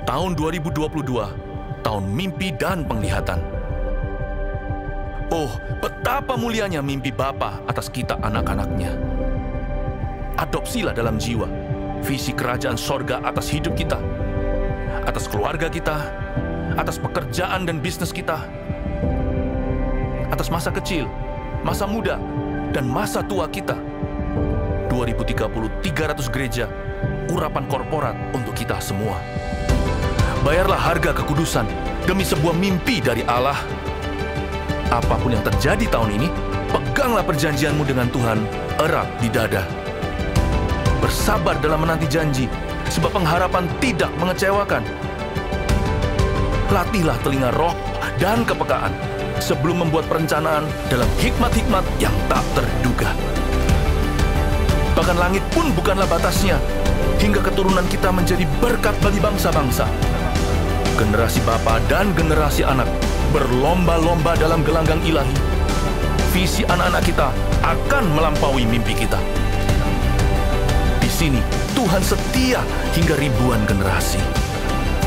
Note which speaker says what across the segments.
Speaker 1: Tahun 2022, tahun mimpi dan penglihatan. Oh, betapa mulianya mimpi Bapa atas kita anak-anaknya. Adopsilah dalam jiwa visi kerajaan sorga atas hidup kita, atas keluarga kita, atas pekerjaan dan bisnis kita, atas masa kecil, masa muda, dan masa tua kita. 2030, 300 gereja, urapan korporat untuk kita semua. Bayarlah harga kekudusan demi sebuah mimpi dari Allah. Apapun yang terjadi tahun ini, peganglah perjanjianmu dengan Tuhan erat di dada. Bersabar dalam menanti janji, sebab pengharapan tidak mengecewakan. Latihlah telinga roh dan kepekaan sebelum membuat perencanaan dalam hikmat-hikmat yang tak terduga. Bahkan langit pun bukanlah batasnya, hingga keturunan kita menjadi berkat bagi bangsa-bangsa. Generasi bapa dan generasi anak berlomba-lomba dalam gelanggang ilahi. Visi anak-anak kita akan melampaui mimpi kita. Di sini, Tuhan setia hingga ribuan generasi.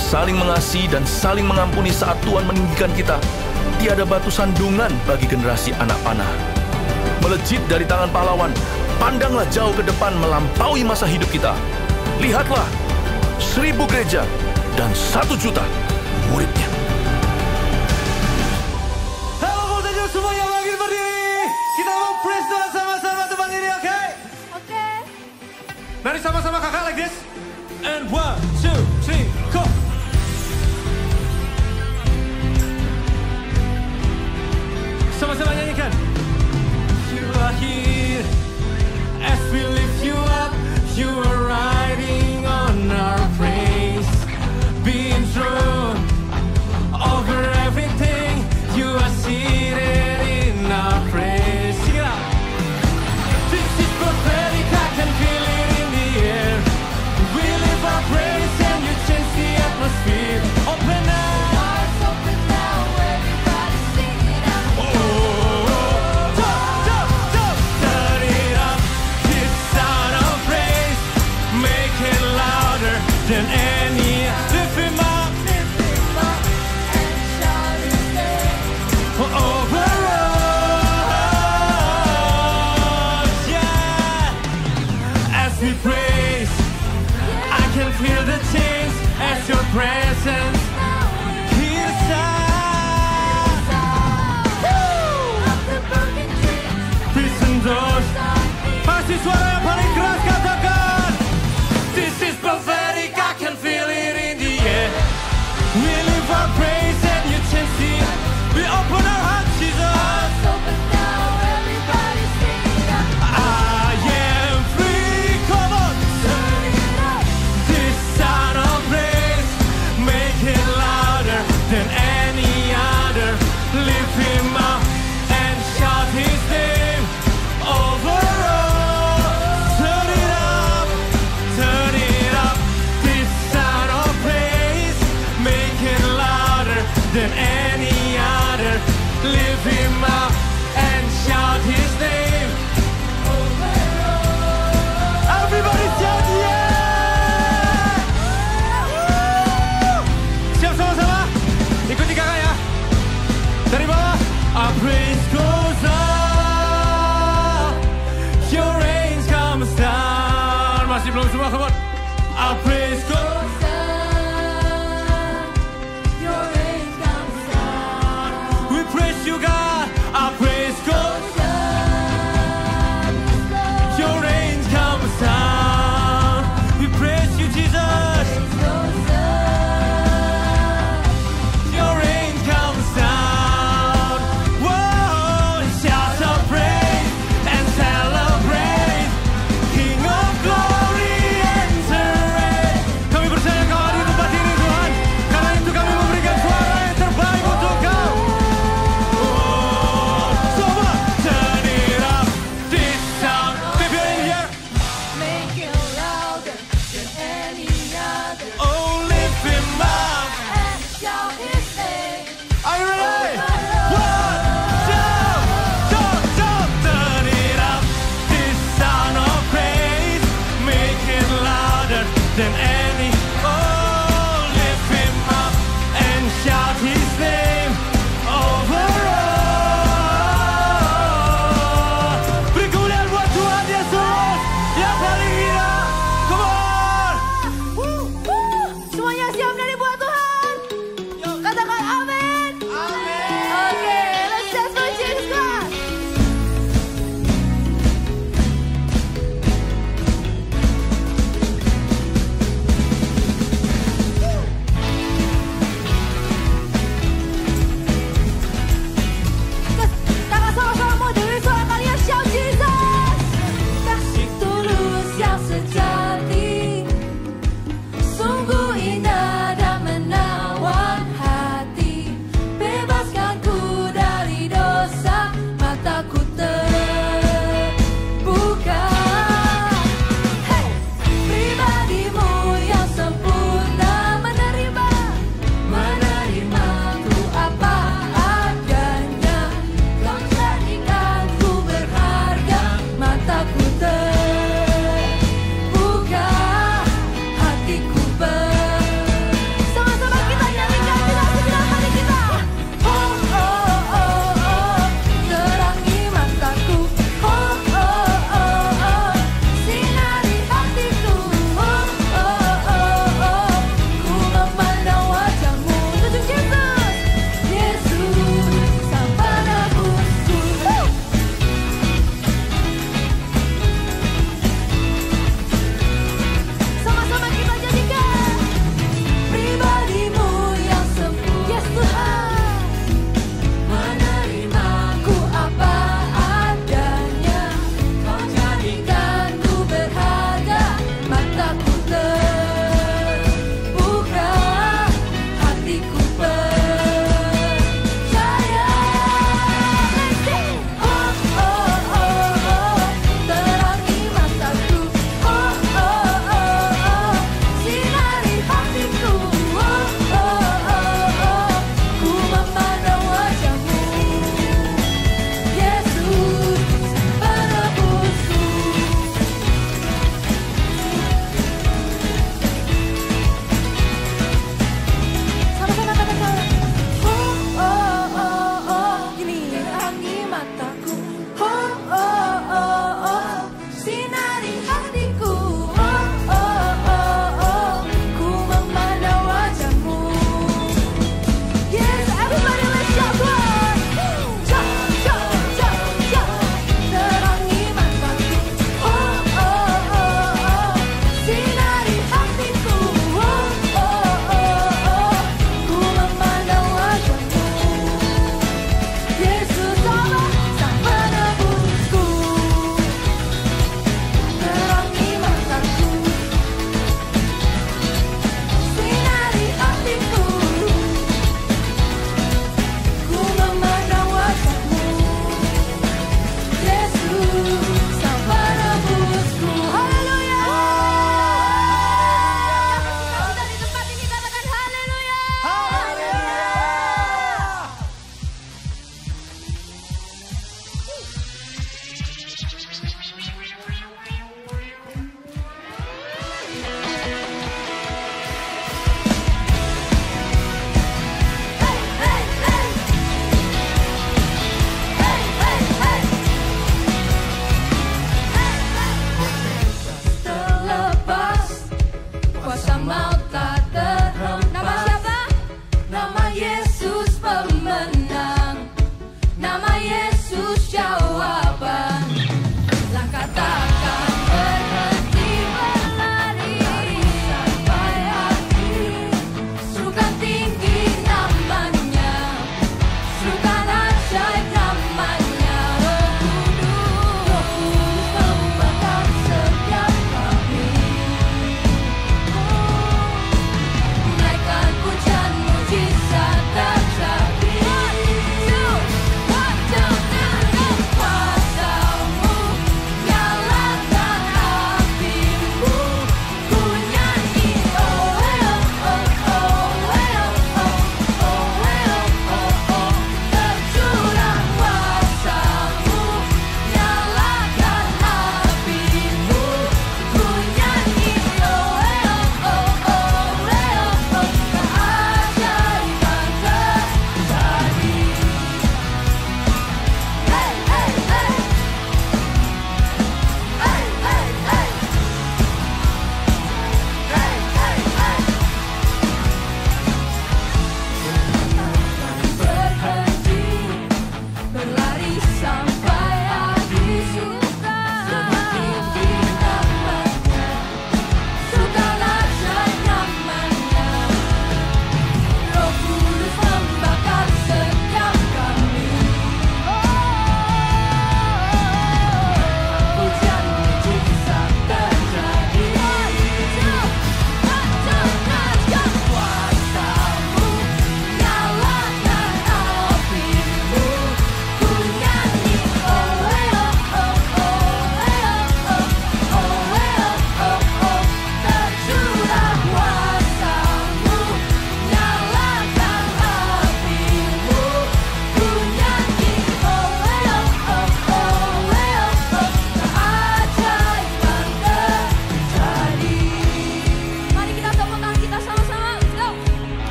Speaker 1: Saling mengasihi dan saling mengampuni saat Tuhan meninggikan kita. Tiada batu sandungan bagi generasi anak panah. Melejit dari tangan pahlawan, pandanglah jauh ke depan melampaui masa hidup kita. Lihatlah, 1000 gereja dan 1 juta muridnya.
Speaker 2: Halo Multajam semuanya, bangkit berdiri. Kita mau praise Tuhan sama-sama teman ini, oke?
Speaker 3: Oke.
Speaker 2: Mari sama-sama kakak like this. And 1, 2, 3, go. Sama-sama nyanyikan. You are here as we lift you up. You are riding on our praise. Being true over everything. You are seated in our praise. Sing it out. This is prophetic, I can feel it in the air. We live our praise and you change the atmosphere. Open up.
Speaker 3: Hearts open now, everybody sing it out.
Speaker 2: Turn it up. This sound of praise, make it louder than any. Lift him up.
Speaker 3: Lift him up and shout his name.
Speaker 2: Over us, yeah. As we praise, I can feel the change as your presence heals us.
Speaker 3: Of the broken dreams,
Speaker 2: Prison doors, masih suara yang paling keras katakan. This is prophetic, I can feel it in the air. We live our praise and you change the. We open our hearts, Jesus.
Speaker 3: hearts open now, everybody sing it out.
Speaker 2: I am free, come on.
Speaker 3: Turn it up.
Speaker 2: This sound of praise, make it louder than any other. Lift him up and shout his name over all. Turn it up, turn it up. This sound of praise, make it louder than any other. Lift him up and shout his name. Everybody shout yeah! Siap sama-sama? Ikuti kakak ya. Dari bawah. Our praise goes up, your rain comes down. Masih belum semua, come on. Our praise goes
Speaker 3: Your rain comes down.
Speaker 2: We praise you, God. Our praise goes your rain comes down. We praise you, Jesus. Your rain comes down. Whoa, shout of praise and celebrate. King of glory, enter in.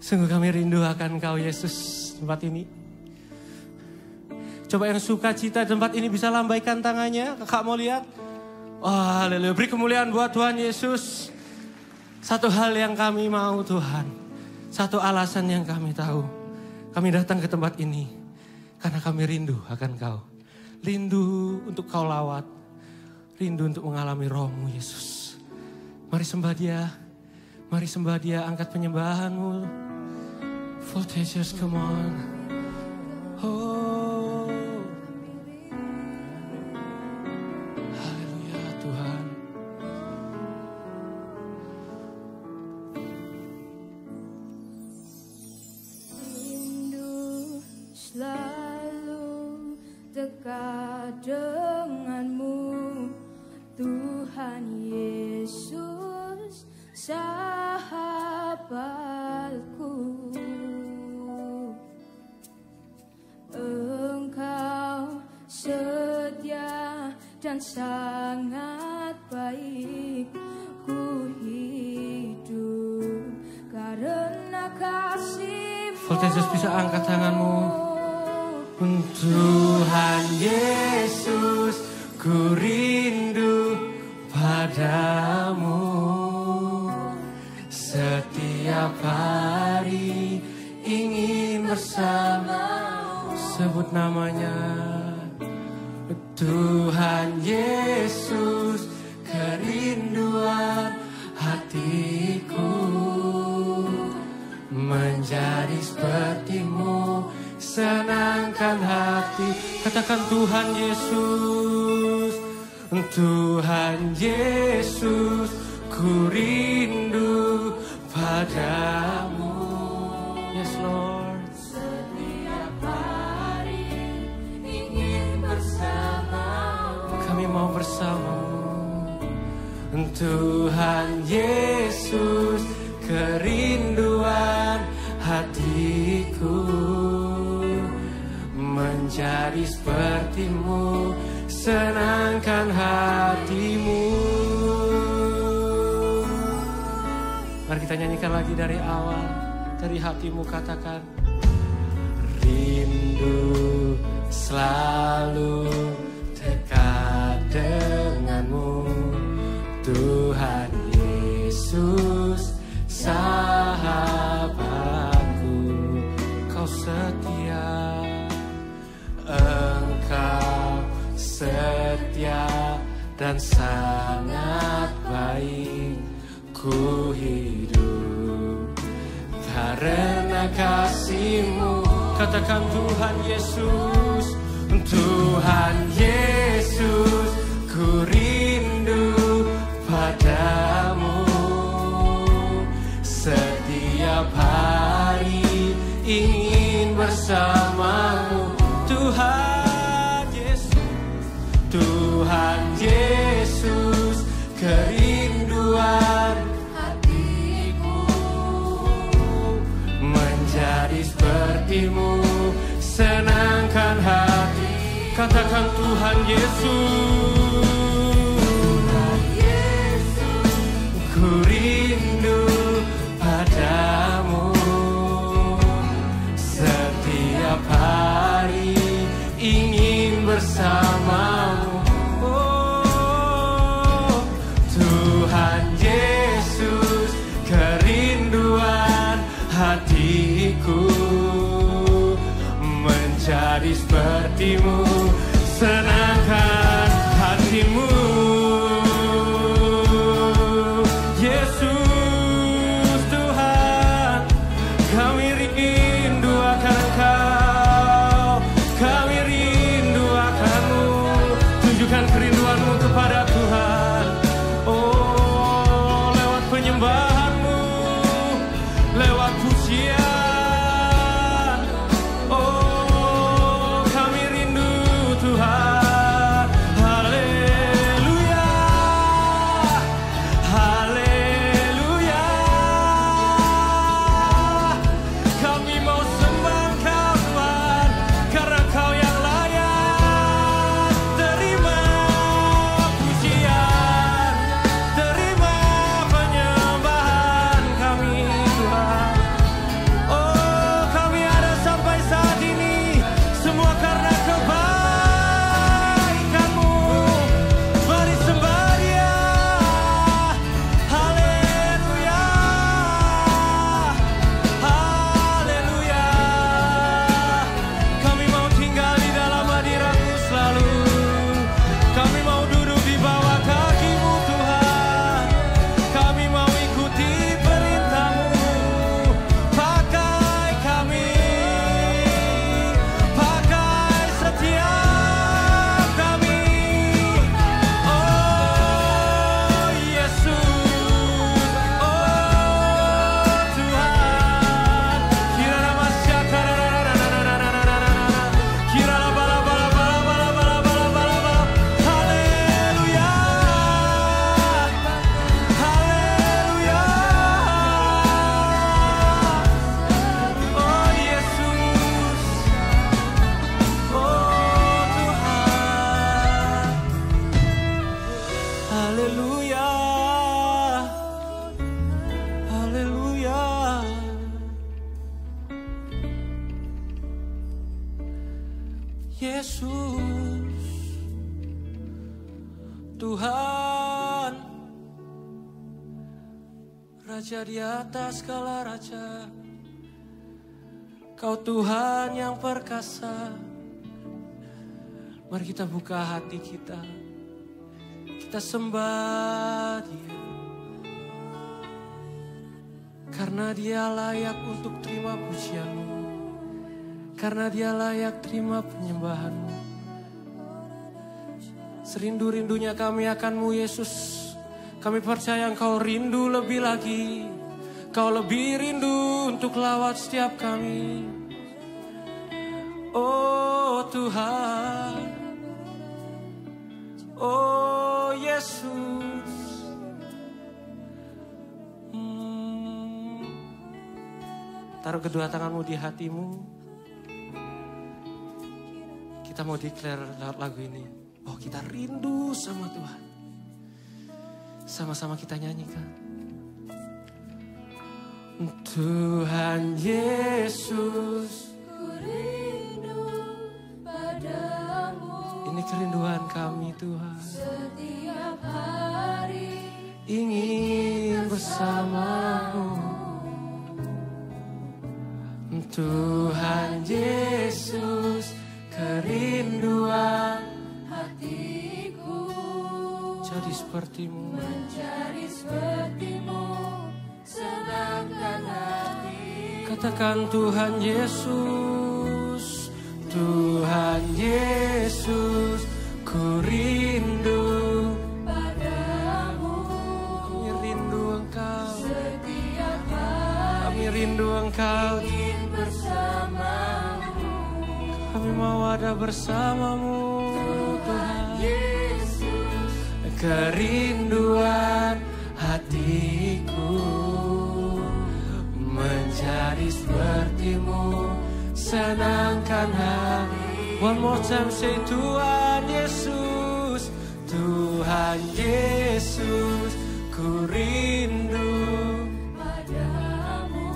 Speaker 2: Sungguh kami rindu akan Kau Yesus tempat ini. Coba yang suka cita tempat ini bisa lambaikan tangannya. Kakak mau lihat? Wah, haleluya. Beri kemuliaan buat Tuhan Yesus. Satu hal yang kami mau Tuhan. Satu alasan yang kami tahu. Kami datang ke tempat ini. Karena kami rindu akan Kau. Rindu untuk Kau lawat. Rindu untuk mengalami Roh-Mu Yesus. Mari sembah Dia. Mari sembah Dia, angkat penyembahan-Mu. Voltages, come on. Oh. Haleluya Tuhan.
Speaker 3: Rindu selalu dekat denganmu, Tuhan Yesus, sahabatku. Engkau setia dan sangat baik, ku hidup karena kasih-Mu.
Speaker 2: Voltages bisa angkat tanganmu. Tuhan Yesus, ku rindu padamu. Setiap hari ingin bersama. Sebut namanya. Tuhan Yesus, kerinduan hatiku. Menjadi seperti-Mu, senangkan hati. Katakan Tuhan Yesus. Tuhan Yesus, ku rindu padamu. Yes Lord.
Speaker 3: Setiap hari ingin bersama-Mu.
Speaker 2: Kami mau bersama-Mu. Tuhan Yesus, kerinduan hatiku. Menjadi seperti-Mu, senangkan hati-Mu. Mari kita nyanyikan lagi dari awal. Dari hati-Mu katakan. Rindu selalu dekat denganmu, Tuhan Yesus, sahabatku. Kau setia, Engkau setia dan sangat baik, ku hidup karena kasih-Mu. Katakan Tuhan Yesus. Tuhan Yesus, ku rindu padamu. Setiap hari ingin bersama-Mu. Tuhan Yesus, Tuhan Yesus, kerinduan hatiku. Menjadi seperti-Mu, senangkan hati. Katakan Tuhan Yesus. Tuhan Yesus, ku rindu padamu. Setiap hari ingin bersama-Mu. Oh, Tuhan Yesus, kerinduan hatiku. Menjadi seperti-Mu, senangkan hati-Mu. Yesus Tuhan, kami rindu akan Engkau. Kami rindu akan-Mu. Tunjukkan kerinduan-Mu kepada Tuhan. Oh, lewat penyembahan-Mu, lewat pujian. Terima Raja di atas segala raja, Kau Tuhan yang perkasa. Mari kita buka hati kita, kita sembah Dia, karena Dia layak untuk terima pujian-Mu, karena Dia layak terima penyembahan-Mu. Serindu-rindunya kami akan-Mu Yesus. Kami percaya Engkau rindu lebih lagi. Kau lebih rindu untuk lawat setiap kami. Oh Tuhan, oh Yesus. Taruh kedua tanganmu di hatimu. Kita mau declare lewat lagu ini. Oh, kita rindu sama Tuhan. Sama-sama kita nyanyikan. Tuhan Yesus,
Speaker 3: Ku rindu padamu.
Speaker 2: ini kerinduan kami Tuhan.
Speaker 3: Setiap hari
Speaker 2: Ingin bersamamu. Tuhan Yesus, kerinduan
Speaker 3: hatiku
Speaker 2: jadi seperti-Mu.
Speaker 3: mencari seperti-Mu, senangkan hati.
Speaker 2: Katakan Tuhan Yesus, Tuhan Yesus, ku rindu
Speaker 3: Padamu
Speaker 2: kami rindu Engkau,
Speaker 3: setiap hari
Speaker 2: kami rindu Engkau,
Speaker 3: ingin bersamamu.
Speaker 2: kami mau ada bersamamu Tuhan.
Speaker 3: Yesus,
Speaker 2: Kerinduan hatiku menjadi seperti-Mu, senangkan hati. One more time say Tuhan Yesus, Tuhan Yesus, ku rindu
Speaker 3: padamu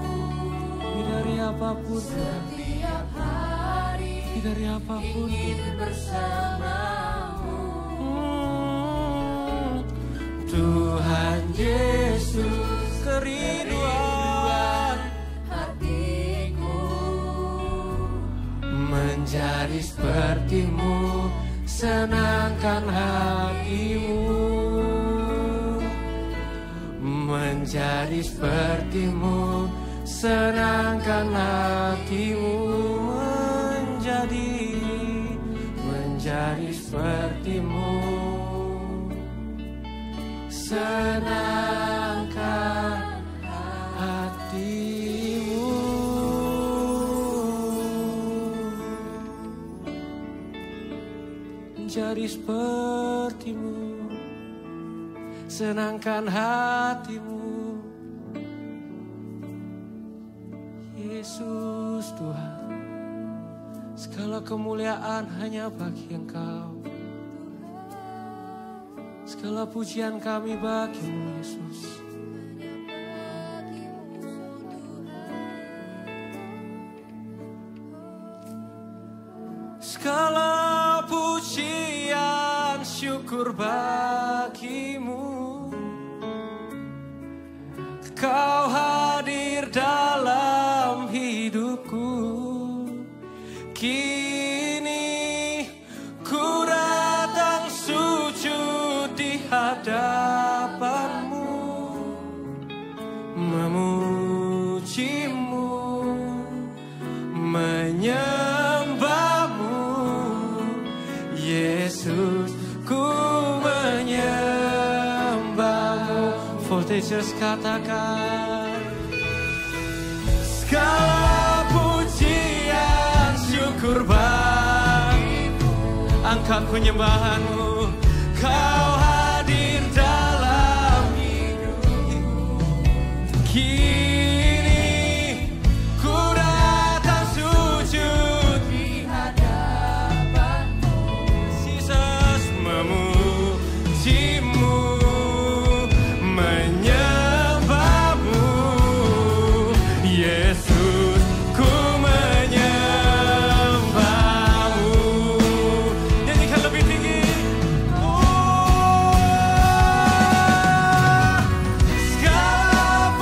Speaker 2: lebih dari apapun,
Speaker 3: setiap hari
Speaker 2: lebih dari apapun.
Speaker 3: ingin bersamamu.
Speaker 2: Tuhan Yesus, kerinduan
Speaker 3: Hatiku
Speaker 2: menjadi seperti-Mu, senangkan hati-Mu. Menjadi seperti-Mu, senangkan hati-Mu. Menjadi seperti-Mu, senangkan hati-Mu. Menjadi seperti-Mu, senangkan hati-Mu. Yesus Tuhan, segala kemuliaan hanya bagi Engkau. Segala pujian kami bagi-Mu Yesus. Segala pujian syukur bagi-Mu. Kau hadir dalam hidupku. Kini ku datang sujud di hadapan-Mu, memuji-Mu, menyembah-Mu. Yesus, ku menyembah-Mu. Voltagers katakan, segala pujian syukur bagi-Mu. Angkat penyembahan-Mu. Kau hadir dalam hidupku. Kini ku datang sujud
Speaker 3: di hadapan-Mu.
Speaker 2: Yesus, memuji-Mu, menyembah-Mu. Yesus, ku menyembah-Mu. Nyanyikan lebih tinggi. Segala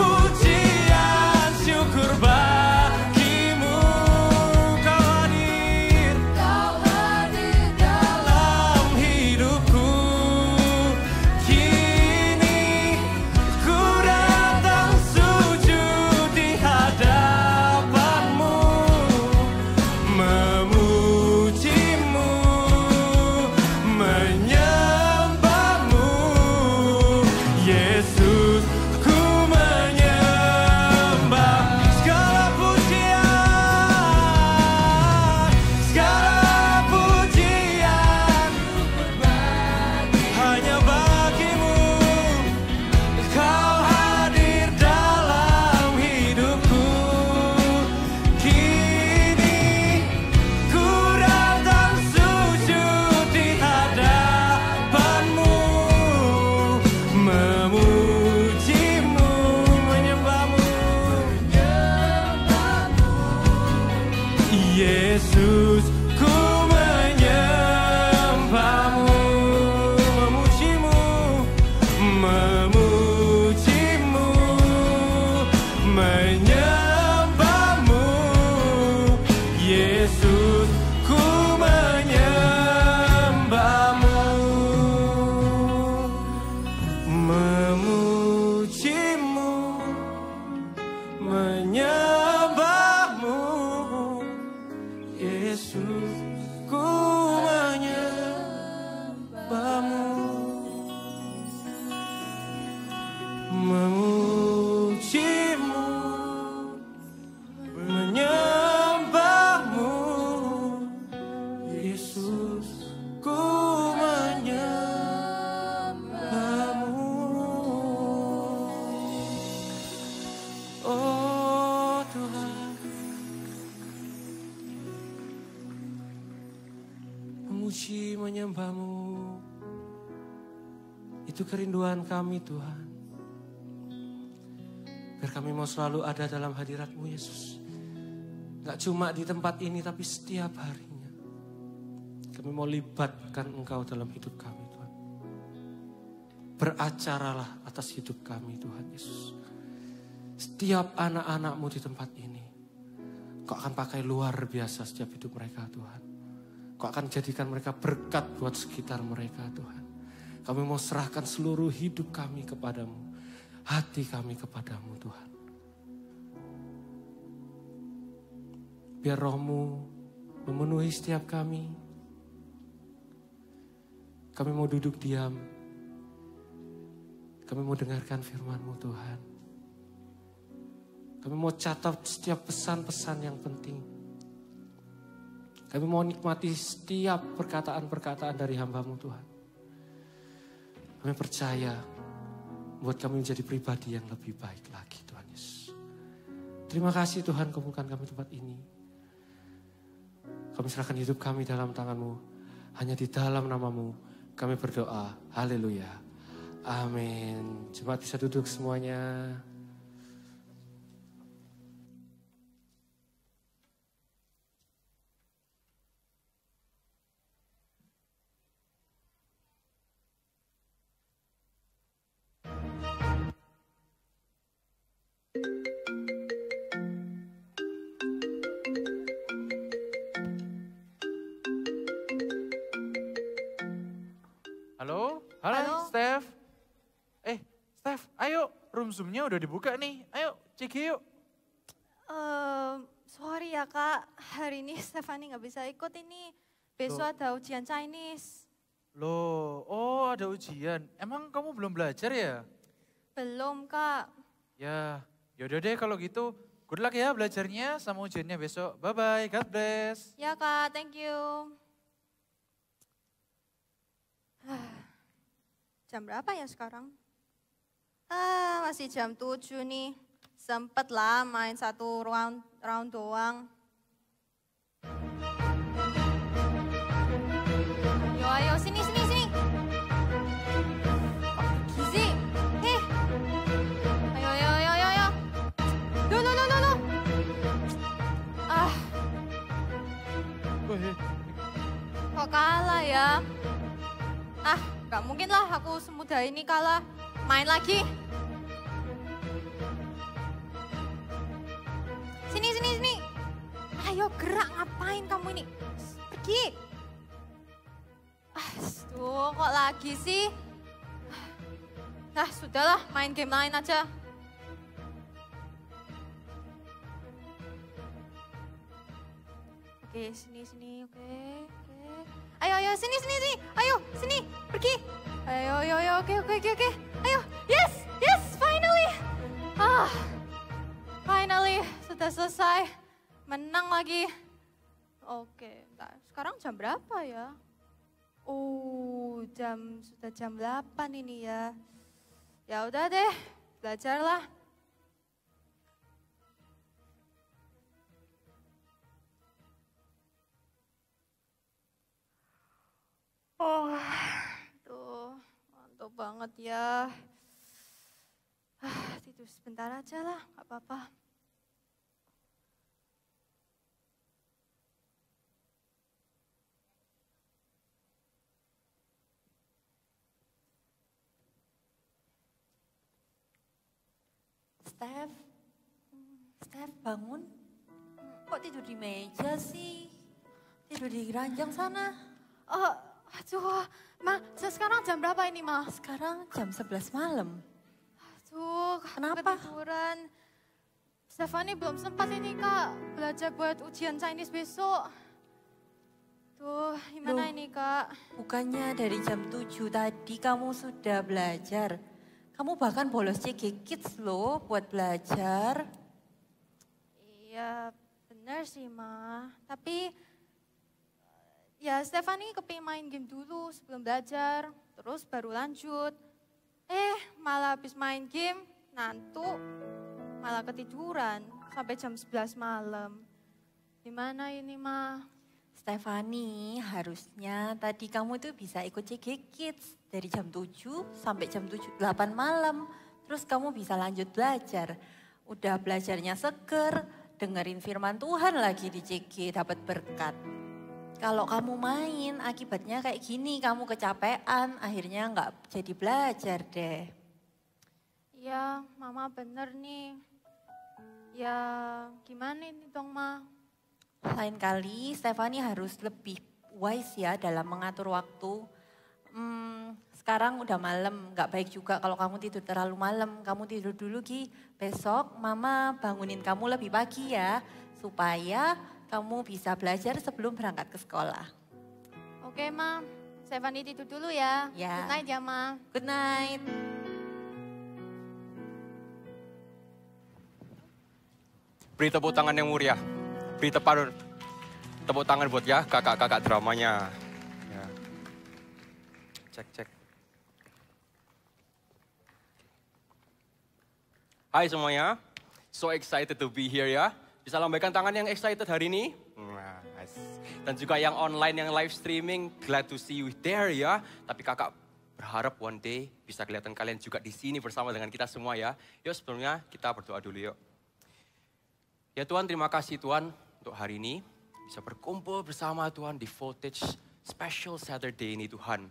Speaker 2: memuji, menyembah-Mu. Itu kerinduan kami Tuhan. Biar kami mau selalu ada dalam hadirat-Mu Yesus. Gak cuma di tempat ini tapi setiap harinya. Kami mau libatkan Engkau dalam hidup kami Tuhan. Beracaralah atas hidup kami Tuhan Yesus. Setiap anak-anak-Mu di tempat ini. Kau akan pakai luar biasa setiap hidup mereka Tuhan. Kau akan jadikan mereka berkat buat sekitar mereka Tuhan. Kami mau serahkan seluruh hidup kami kepadamu. Hati kami kepadamu Tuhan. Biar Roh-Mu memenuhi setiap kami. Kami mau duduk diam. Kami mau dengarkan firman-Mu Tuhan. Kami mau catat setiap pesan-pesan yang penting. Kami mau nikmati setiap perkataan-perkataan dari hamba-Mu Tuhan. Kami percaya buat kami menjadi pribadi yang lebih baik lagi Tuhan Yesus. Terima kasih Tuhan kumpulkan kami tempat ini. Kami serahkan hidup kami dalam tangan-Mu. Hanya di dalam nama-Mu kami berdoa. Haleluya. Amin. Jemaat bisa duduk semuanya.
Speaker 4: Halo, halo, Steph. Steph, ayo, room Zoom-nya udah dibuka nih. Ayo, CG yuk.
Speaker 5: Sorry ya Kak, hari ini Stefani nggak bisa ikut ini. Besok ada ujian Chinese.
Speaker 4: Loh, oh ada ujian. Emang kamu belum belajar ya?
Speaker 5: Belum Kak.
Speaker 4: Ya, yaudah deh kalau gitu. Good luck ya belajarnya sama ujiannya besok. Bye-bye, God bless.
Speaker 5: Ya Kak, thank you. Jam berapa ya sekarang? Masih jam 7 nih. Sempet lah main satu round doang. Ayo, sini. Gizi. Ayo. Loh. Kok kalah ya? Gak mungkin lah aku semudah ini kalah. Main lagi. Sini. Ayo gerak, ngapain kamu ini? Pergi. Aduh, kok lagi sih? Sudahlah, main game lain aja. Oke, sini, oke. Ayo, sini. Ayo, sini, pergi. Ayo, oke. Ayo, yes, finally. Finally, sudah selesai. Menang lagi. Oke, bentar. Sekarang jam berapa ya? Sudah jam 8 ini ya. Ya udah deh, belajarlah. Tuh, mantap banget ya. Tidur sebentar aja lah, gak apa-apa.
Speaker 6: Steph bangun. Kok tidur di meja sih? Tidur di ranjang sana.
Speaker 5: Aduh, Ma, sekarang jam berapa ini, Ma?
Speaker 6: Sekarang jam 11 malam.
Speaker 5: Aduh,
Speaker 6: Kenapa?
Speaker 5: Ketiduran. Stefani belum sempat ini, Kak, belajar buat ujian Chinese besok. Tuh, gimana
Speaker 6: Loh,
Speaker 5: ini, Kak?
Speaker 6: Bukannya dari jam 7 tadi kamu sudah belajar. Kamu bahkan bolos CG Kids loh buat belajar.
Speaker 5: Iya, benar sih, Ma. Tapi, ya Stefani kepingin main game dulu sebelum belajar. Terus baru lanjut. Malah habis main game, ngantuk. Malah ketiduran sampai jam 11 malam. Gimana ini, Ma?
Speaker 6: Stefani, harusnya tadi kamu tuh bisa ikut CG Kids dari jam 7 sampai jam 8 malam. Terus kamu bisa lanjut belajar. Udah belajarnya seger, dengerin firman Tuhan lagi di CG, dapat berkat. Kalau kamu main, akibatnya kayak gini, kamu kecapean, akhirnya nggak jadi belajar deh.
Speaker 5: Iya, Mama bener nih. Ya gimana ini dong, Ma?
Speaker 6: Lain kali Stefani harus lebih wise ya dalam mengatur waktu. Sekarang udah malam, nggak baik juga kalau kamu tidur terlalu malam. Kamu tidur dulu Gi, besok Mama bangunin kamu lebih pagi ya. Supaya kamu bisa belajar sebelum berangkat ke sekolah.
Speaker 5: Oke, Ma. Stefani tidur dulu ya.
Speaker 6: Ya.
Speaker 5: Good night ya, Ma.
Speaker 6: Good night.
Speaker 7: Beri tepuk tangan yang meriah. Beri tepuk tangan buat ya kakak-kakak dramanya. Ya. Cek. Hai semuanya, so excited to be here ya. Bisa lambaikan tangan yang excited hari ini. Nice. Dan juga yang online, yang live streaming, glad to see you there ya. Tapi kakak berharap one day bisa kelihatan kalian juga di sini bersama dengan kita semua ya. Yuk sebelumnya kita berdoa dulu yuk. Ya Tuhan, terima kasih Tuhan untuk hari ini bisa berkumpul bersama Tuhan di Voltage Special Saturday ini Tuhan.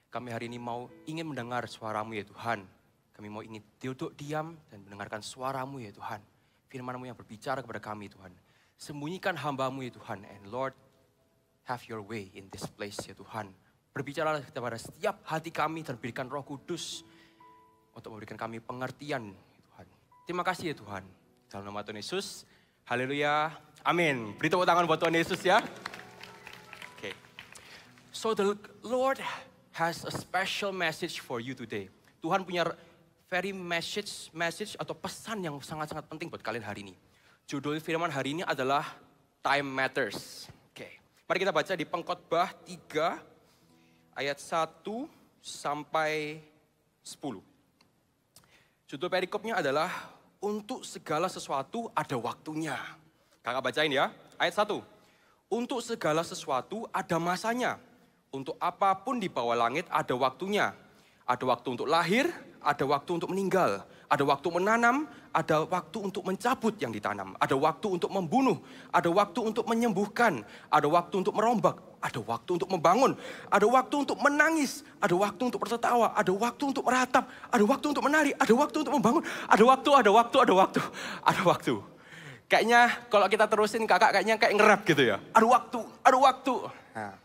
Speaker 7: Kami hari ini ingin mendengar suara-Mu ya Tuhan. Kami ingin duduk diam dan mendengarkan suara-Mu ya Tuhan. Firman-Mu yang berbicara kepada kami Tuhan. Sembunyikan hamba-Mu ya Tuhan. And Lord, have your way in this place ya Tuhan. Berbicara kepada setiap hati kami dan berikan Roh Kudus untuk memberikan kami pengertian ya Tuhan. Terima kasih ya Tuhan. Dalam nama Tuhan Yesus. Haleluya, amin. Beri tepuk tangan buat Tuhan Yesus ya. Okay. So the Lord has a special message for you today. Tuhan punya very message atau pesan yang sangat-sangat penting buat kalian hari ini. Judul firman hari ini adalah Time Matters. Okay. Mari kita baca di Pengkhotbah 3 ayat 1 sampai 10. Judul perikopnya adalah untuk segala sesuatu ada waktunya. Kakak bacain ya, ayat 1. Untuk segala sesuatu ada masanya. Untuk apapun di bawah langit ada waktunya. Ada waktu untuk lahir, ada waktu untuk meninggal. Ada waktu menanam, ada waktu untuk mencabut yang ditanam. Ada waktu untuk membunuh, ada waktu untuk menyembuhkan. Ada waktu untuk merombak, ada waktu untuk membangun. Ada waktu untuk menangis, ada waktu untuk tertawa. Ada waktu untuk meratap, ada waktu untuk menari. Ada waktu untuk membangun, ada waktu. Kayaknya kalau kita terusin kakak kayaknya kayak ngerap gitu ya. Ada waktu. Nah,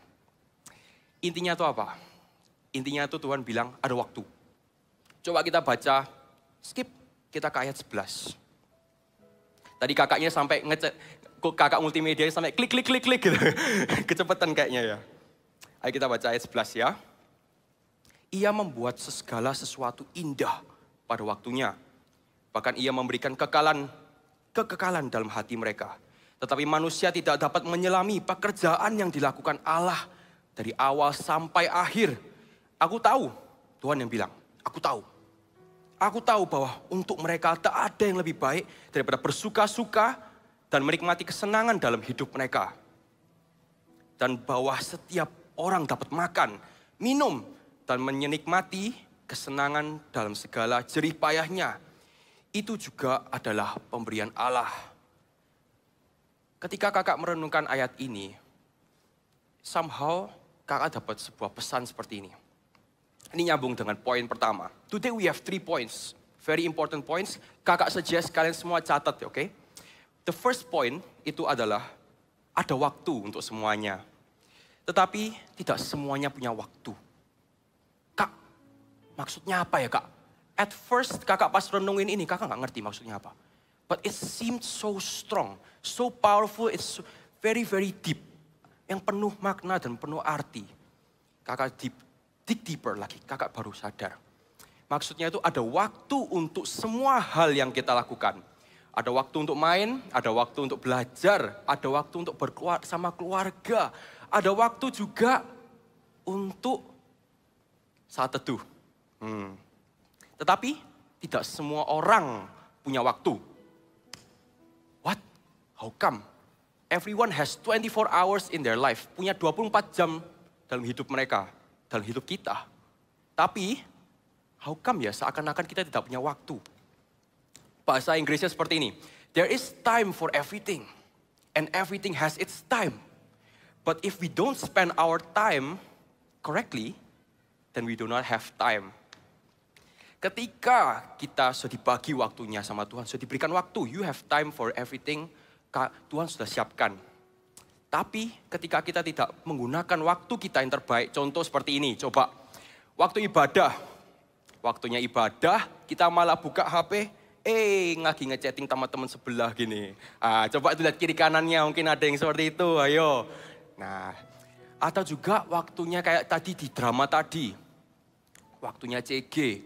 Speaker 7: intinya itu apa? Intinya itu Tuhan bilang ada waktu. Coba kita baca, skip kita ke ayat 11. Tadi kakaknya sampai kakak multimedia sampai klik gitu. Kecepatan kayaknya ya. Ayo kita baca ayat 11 ya. Ia membuat segala sesuatu indah pada waktunya. Bahkan ia memberikan kekekalan dalam hati mereka. Tetapi manusia tidak dapat menyelami pekerjaan yang dilakukan Allah dari awal sampai akhir. Aku tahu, Tuhan yang bilang, aku tahu. Aku tahu bahwa untuk mereka tak ada yang lebih baik daripada bersuka-suka dan menikmati kesenangan dalam hidup mereka. Dan bahwa setiap orang dapat makan, minum, dan menikmati kesenangan dalam segala jerih payahnya. Itu juga adalah pemberian Allah. Ketika kakak merenungkan ayat ini, somehow kakak dapat sebuah pesan seperti ini. Ini nyambung dengan poin pertama. Today we have 3 points. Very important points. Kakak suggest kalian semua catat ya, oke? The first point itu adalah ada waktu untuk semuanya. Tetapi tidak semuanya punya waktu. Kak, maksudnya apa ya kak? At first kakak pas renungin ini, kakak nggak ngerti maksudnya apa. But it seemed so strong, so powerful, it's very very deep. Yang penuh makna dan penuh arti. Kakak dig deeper lagi, kakak baru sadar. Maksudnya itu ada waktu untuk semua hal yang kita lakukan. Ada waktu untuk main, ada waktu untuk belajar, ada waktu untuk sama keluarga. Ada waktu juga untuk saat teduh. Tetapi tidak semua orang punya waktu. What? How come? Everyone has 24 hours in their life. Punya 24 jam dalam hidup mereka, dalam hidup kita. Tapi, how come ya seakan-akan kita tidak punya waktu? Bahasa Inggrisnya seperti ini. There is time for everything. And everything has its time. But if we don't spend our time correctly, then we do not have time. Ketika kita sudah dibagi waktunya sama Tuhan, sudah diberikan waktu, you have time for everything, Tuhan sudah siapkan. Tapi ketika kita tidak menggunakan waktu kita yang terbaik, contoh seperti ini, coba. Waktu ibadah, waktunya ibadah, kita malah buka HP, lagi ngechatting sama teman sebelah gini. Coba lihat kiri kanannya, mungkin ada yang seperti itu, ayo. Nah, atau juga waktunya kayak tadi di drama tadi, waktunya CG.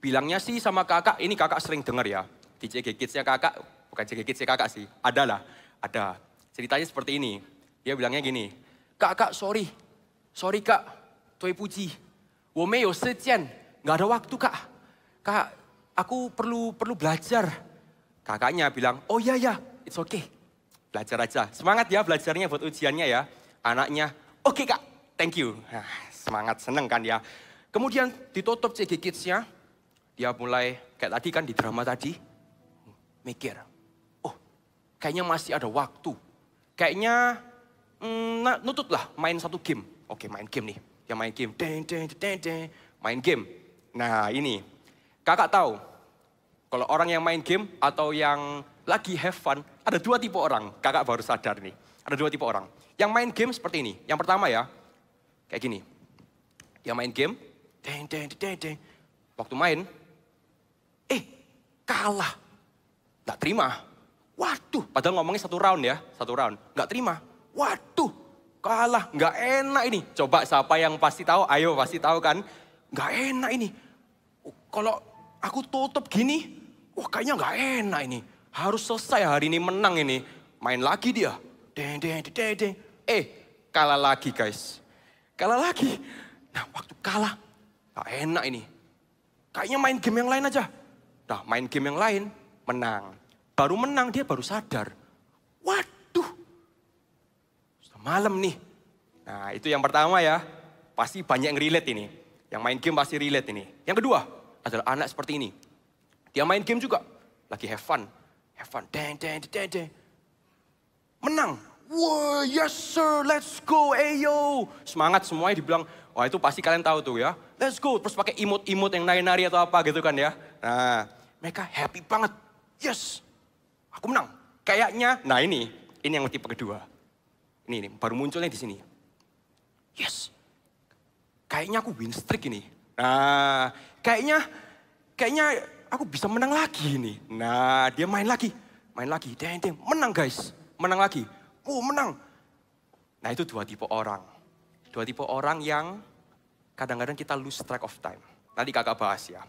Speaker 7: Bilangnya sih sama kakak, ini kakak sering dengar ya, di CG Kids-nya kakak, bukan CG Kids-nya kakak sih, ada. Ceritanya seperti ini, dia bilangnya gini, Kak, sorry kak, Tuai Puji, Wome yo sejian, nggak ada waktu kak, aku perlu belajar. Kakaknya bilang, oh iya, it's okay, belajar aja, semangat ya belajarnya buat ujiannya ya. Anaknya, oke kak, thank you, semangat, seneng kan ya. Kemudian ditutup CG Kids-nya, dia mulai kayak tadi kan di drama tadi, mikir, kayaknya masih ada waktu. Kayaknya nutut lah main satu game. Oke, main game nih. Dia main game. Main game. Nah ini, kakak tahu. Kalau orang yang main game atau yang lagi have fun, ada dua tipe orang. Kakak baru sadar nih. Ada dua tipe orang. Yang main game seperti ini. Yang pertama ya, kayak gini. Dia main game. Waktu main, kalah. Nggak terima. Waduh, padahal ngomongnya satu round. Nggak terima. Waduh, kalah. Nggak enak ini. Coba siapa yang pasti tahu? Ayo, pasti tahu kan? Nggak enak ini. Kalau aku tutup gini, kayaknya nggak enak ini. Harus selesai hari ini, menang ini. Main lagi dia. Kalah lagi guys. Kalah lagi. Nah, waktu kalah, nggak enak ini. Kayaknya main game yang lain aja. Nah, main game yang lain, menang. Baru menang, dia baru sadar. Waduh, sudah malam nih. Nah, itu yang pertama ya. Pasti banyak yang relate ini. Yang main game pasti relate ini. Yang kedua, adalah anak seperti ini. Dia main game juga. Lagi have fun. Menang. Wah, yes sir, let's go, ayo. Semangat semuanya dibilang, itu pasti kalian tahu tuh ya. Let's go, terus pakai imut-imut yang nari-nari atau apa gitu kan ya. Nah, mereka happy banget. Yes, aku menang. Kayaknya, nah ini yang tipe kedua. Ini baru munculnya di sini. Yes, kayaknya aku win streak ini. Nah, kayaknya aku bisa menang lagi ini. Nah, dia main lagi. Menang guys, menang lagi. Menang. Nah, itu dua tipe orang. Dua tipe orang yang kadang-kadang kita lose track of time. Nanti kakak bahas ya.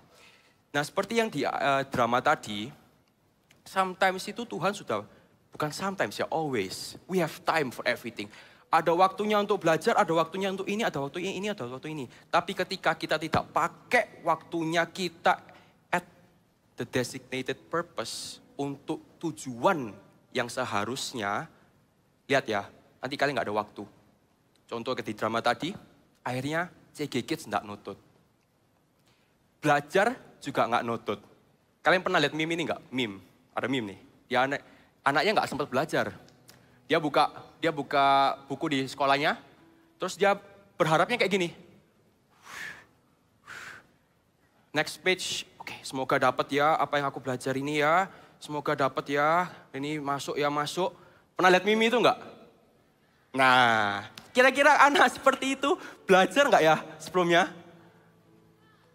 Speaker 7: Nah, seperti yang di drama tadi, sometimes itu Tuhan sudah, bukan sometimes ya, always. We have time for everything. Ada waktunya untuk belajar, ada waktunya untuk ini, ada waktunya ini, ada waktu ini. Tapi ketika kita tidak pakai waktunya kita at the designated purpose untuk tujuan yang seharusnya, lihat ya, nanti kalian nggak ada waktu. Contoh di drama tadi, akhirnya CG Kids nggak nutut. Belajar juga nggak nutut. Kalian pernah lihat meme ini nggak? Meme, ada meme nih. Dia anaknya nggak sempat belajar. Dia buka buku di sekolahnya, terus dia berharapnya kayak gini. Next page, oke, semoga dapat ya apa yang aku belajar ini ya. Semoga dapat ya, ini masuk ya masuk. Pernah lihat meme itu nggak? Nah, kira-kira anak seperti itu belajar nggak ya sebelumnya?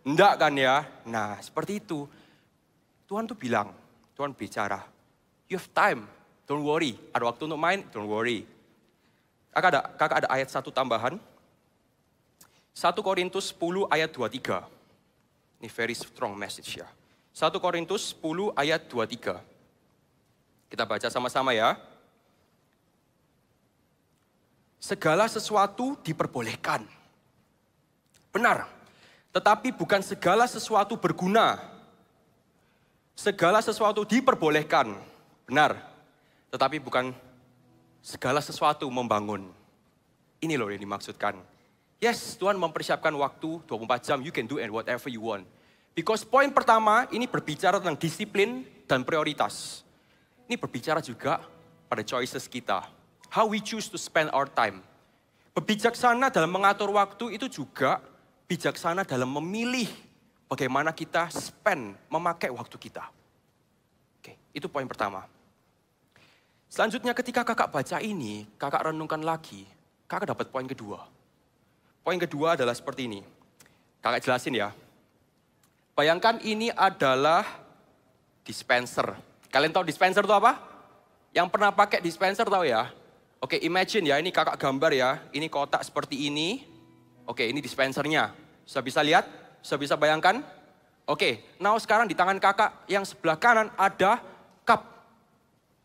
Speaker 7: Enggak kan ya? Nah, seperti itu. Tuhan tuh bilang, Tuhan bicara, you have time, don't worry. Ada waktu untuk main, don't worry. Kakak ada ayat 1 tambahan. 1 Korintus 10 ayat 23. Ini very strong message ya. 1 Korintus 10 ayat 23. Kita baca sama-sama ya. Segala sesuatu diperbolehkan. Benar. Tetapi bukan segala sesuatu berguna. Segala sesuatu diperbolehkan. Benar. Tetapi bukan segala sesuatu membangun. Ini loh yang dimaksudkan. Yes, Tuhan mempersiapkan waktu 24 jam, you can do and whatever you want. Because poin pertama ini berbicara tentang disiplin dan prioritas. Ini berbicara juga pada choices kita. How we choose to spend our time. Berbijaksana dalam mengatur waktu itu juga bijaksana dalam memilih bagaimana kita spend, memakai waktu kita. Oke, itu poin pertama. Selanjutnya ketika kakak baca ini, kakak renungkan lagi, kakak dapat poin kedua. Poin kedua adalah seperti ini. Kakak jelasin ya. Bayangkan ini adalah dispenser. Kalian tahu dispenser itu apa? Yang pernah pakai dispenser tahu ya? Oke, imagine ya, ini kakak gambar ya. Ini kotak seperti ini. Oke, ini dispensernya. Sudah bisa lihat? Sudah bisa bayangkan? Oke, now sekarang di tangan kakak yang sebelah kanan ada cup.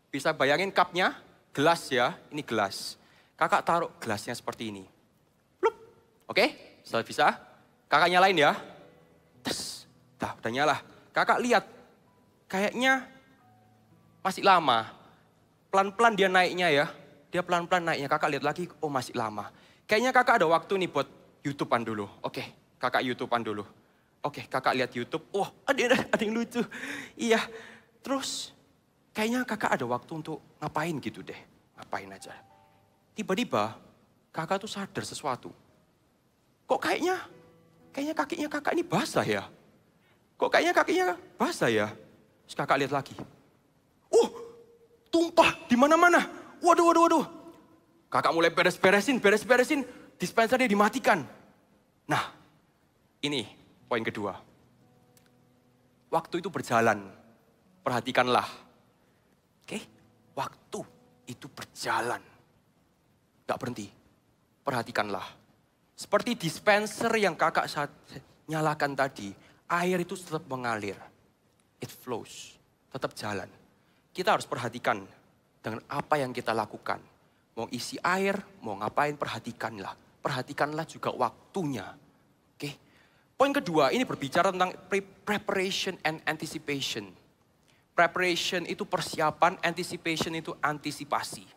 Speaker 7: Bisa bayangin cupnya? Gelas ya, ini gelas. Kakak taruh gelasnya seperti ini. Plup. Oke, sudah bisa? Kakak nyalain ya. Tes. Dah, udah nyala. Kakak lihat, kayaknya masih lama. Pelan-pelan dia naiknya ya. Dia pelan-pelan naiknya. Kakak lihat lagi, oh masih lama. Kayaknya kakak ada waktu nih buat YouTube-an dulu. Oke, kakak YouTube-an dulu. Oke, kakak lihat YouTube. Oh, ada yang lucu. Iya, terus kayaknya kakak ada waktu untuk ngapain gitu deh. Ngapain aja. Tiba-tiba kakak tuh sadar sesuatu. Kok kayaknya kakinya kakak ini basah ya? Kok kayaknya kakinya basah ya? Terus kakak lihat lagi. Tumpah di mana-mana. Waduh. Kakak mulai beres-beresin. Dispensernya dimatikan. Nah, ini poin kedua. Waktu itu berjalan. Perhatikanlah. Oke, waktu itu berjalan. Gak berhenti. Perhatikanlah. Seperti dispenser yang kakak nyalakan tadi, air itu tetap mengalir. It flows. Tetap jalan. Kita harus perhatikan dengan apa yang kita lakukan. Mau isi air, mau ngapain, perhatikanlah. Perhatikanlah juga waktunya. Oke. Poin kedua, ini berbicara tentang preparation and anticipation. Preparation itu persiapan, anticipation itu antisipasi.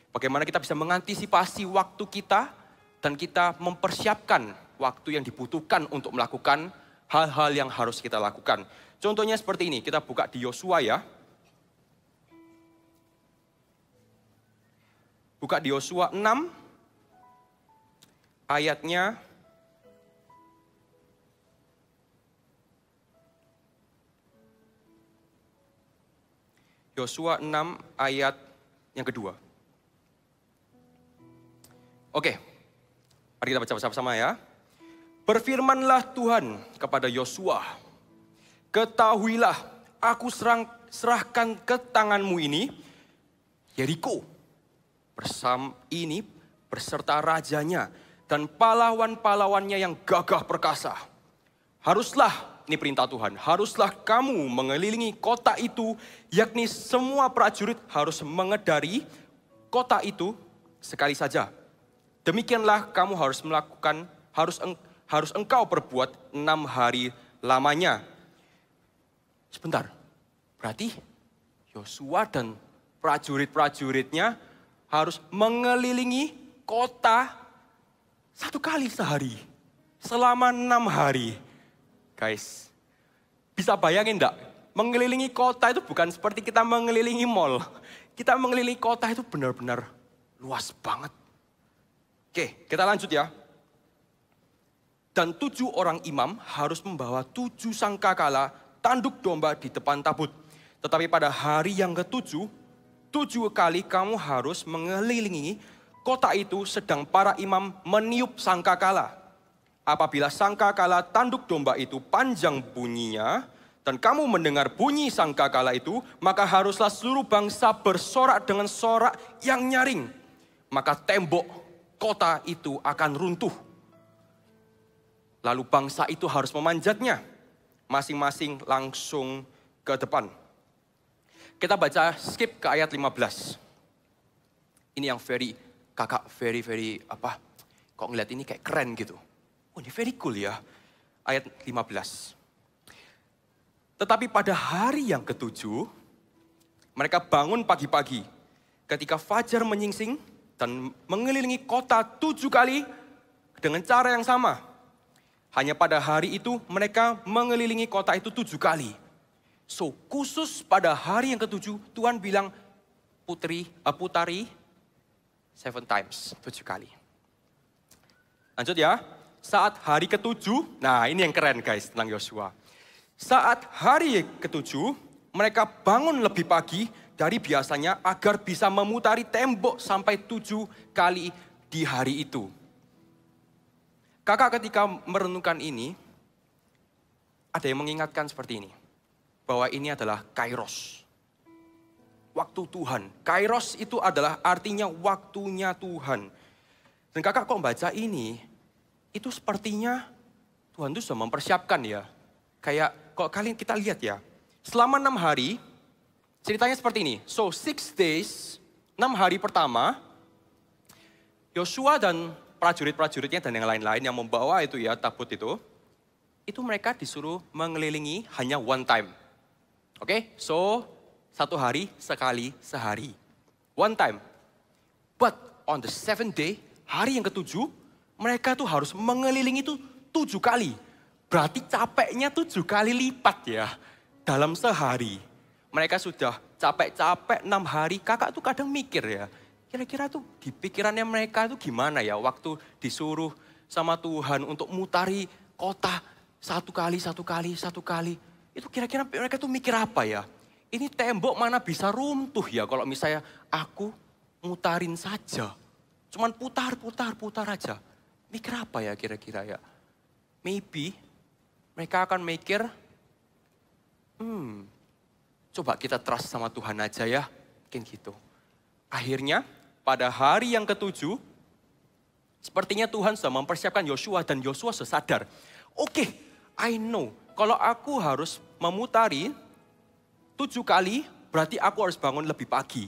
Speaker 7: Bagaimana kita bisa mengantisipasi waktu kita dan kita mempersiapkan waktu yang dibutuhkan untuk melakukan hal-hal yang harus kita lakukan. Contohnya seperti ini, kita buka di Yosua ya. Buka di Yosua 6, ayatnya Yosua 6 ayat yang kedua. Oke, mari kita baca bersama-sama ya. Berfirmanlah Tuhan kepada Yosua, ketahuilah aku serahkan ke tanganmu ini, Yeriko. Beserta rajanya dan pahlawan-pahlawannya yang gagah perkasa. Haruslah, ini perintah Tuhan, haruslah kamu mengelilingi kota itu, yakni semua prajurit harus mengedari kota itu sekali saja. Demikianlah kamu harus melakukan, harus engkau perbuat 6 hari lamanya. Sebentar, berarti Yosua dan prajurit-prajuritnya harus mengelilingi kota 1 kali sehari. Selama 6 hari. Guys, bisa bayangin enggak? Mengelilingi kota itu bukan seperti kita mengelilingi mall. Kita mengelilingi kota itu benar-benar luas banget. Oke, kita lanjut ya. Dan 7 orang imam harus membawa 7 sangkakala tanduk domba di depan tabut. Tetapi pada hari yang ke-7, 7 kali kamu harus mengelilingi kota itu sedang para imam meniup sangkakala. Apabila sangkakala tanduk domba itu panjang bunyinya, dan kamu mendengar bunyi sangkakala itu, maka haruslah seluruh bangsa bersorak dengan sorak yang nyaring. Maka tembok kota itu akan runtuh. Lalu bangsa itu harus memanjatnya. Masing-masing langsung ke depan. Kita baca skip ke ayat 15. Ini yang very apa? Kok ngeliat ini kayak keren gitu. Oh ini very cool ya. Ayat 15. Tetapi pada hari yang ke-7, mereka bangun pagi-pagi. ketika fajar menyingsing dan mengelilingi kota 7 kali dengan cara yang sama. Hanya pada hari itu mereka mengelilingi kota itu 7 kali. So khusus pada hari yang ke-7 Tuhan bilang putari 7 times, 7 kali. Lanjut ya, saat hari ke-7, nah ini yang keren guys tentang Yosua. Saat hari ke-7 mereka bangun lebih pagi dari biasanya agar bisa memutari tembok sampai 7 kali di hari itu. Kakak ketika merenungkan ini, ada yang mengingatkan seperti ini. Bahwa ini adalah kairos. Waktu Tuhan. Kairos itu adalah artinya waktunya Tuhan. Dan kakak kok baca ini, itu sepertinya Tuhan itu sudah mempersiapkan ya. Kayak kok kalian kita lihat ya. Selama 6 hari, ceritanya seperti ini. So 6 days, 6 hari pertama, Yosua dan prajurit-prajuritnya dan yang lain-lain yang membawa itu ya, tabut itu mereka disuruh mengelilingi hanya one time. Oke, so 1 hari sekali sehari. One time. But on the 7th day, hari yang ke-7, mereka tuh harus mengelilingi itu 7 kali. Berarti capeknya 7 kali lipat ya. Dalam sehari. Mereka sudah capek-capek 6 hari. Kakak tuh kadang mikir ya. Kira-kira tuh di pikirannya mereka tuh gimana ya. Waktu disuruh sama Tuhan untuk mutari kota 1 kali. Itu kira-kira mereka tuh mikir apa ya? Ini tembok mana bisa runtuh ya kalau misalnya aku mutarin saja. Cuman putar aja. Mikir apa ya kira-kira ya? Maybe mereka akan mikir, coba kita trust sama Tuhan aja ya. Mungkin gitu. Akhirnya pada hari yang ke-7, sepertinya Tuhan sudah mempersiapkan Yosua dan Yosua sadar. Oke, I know. Kalau aku harus memutari 7 kali, berarti aku harus bangun lebih pagi.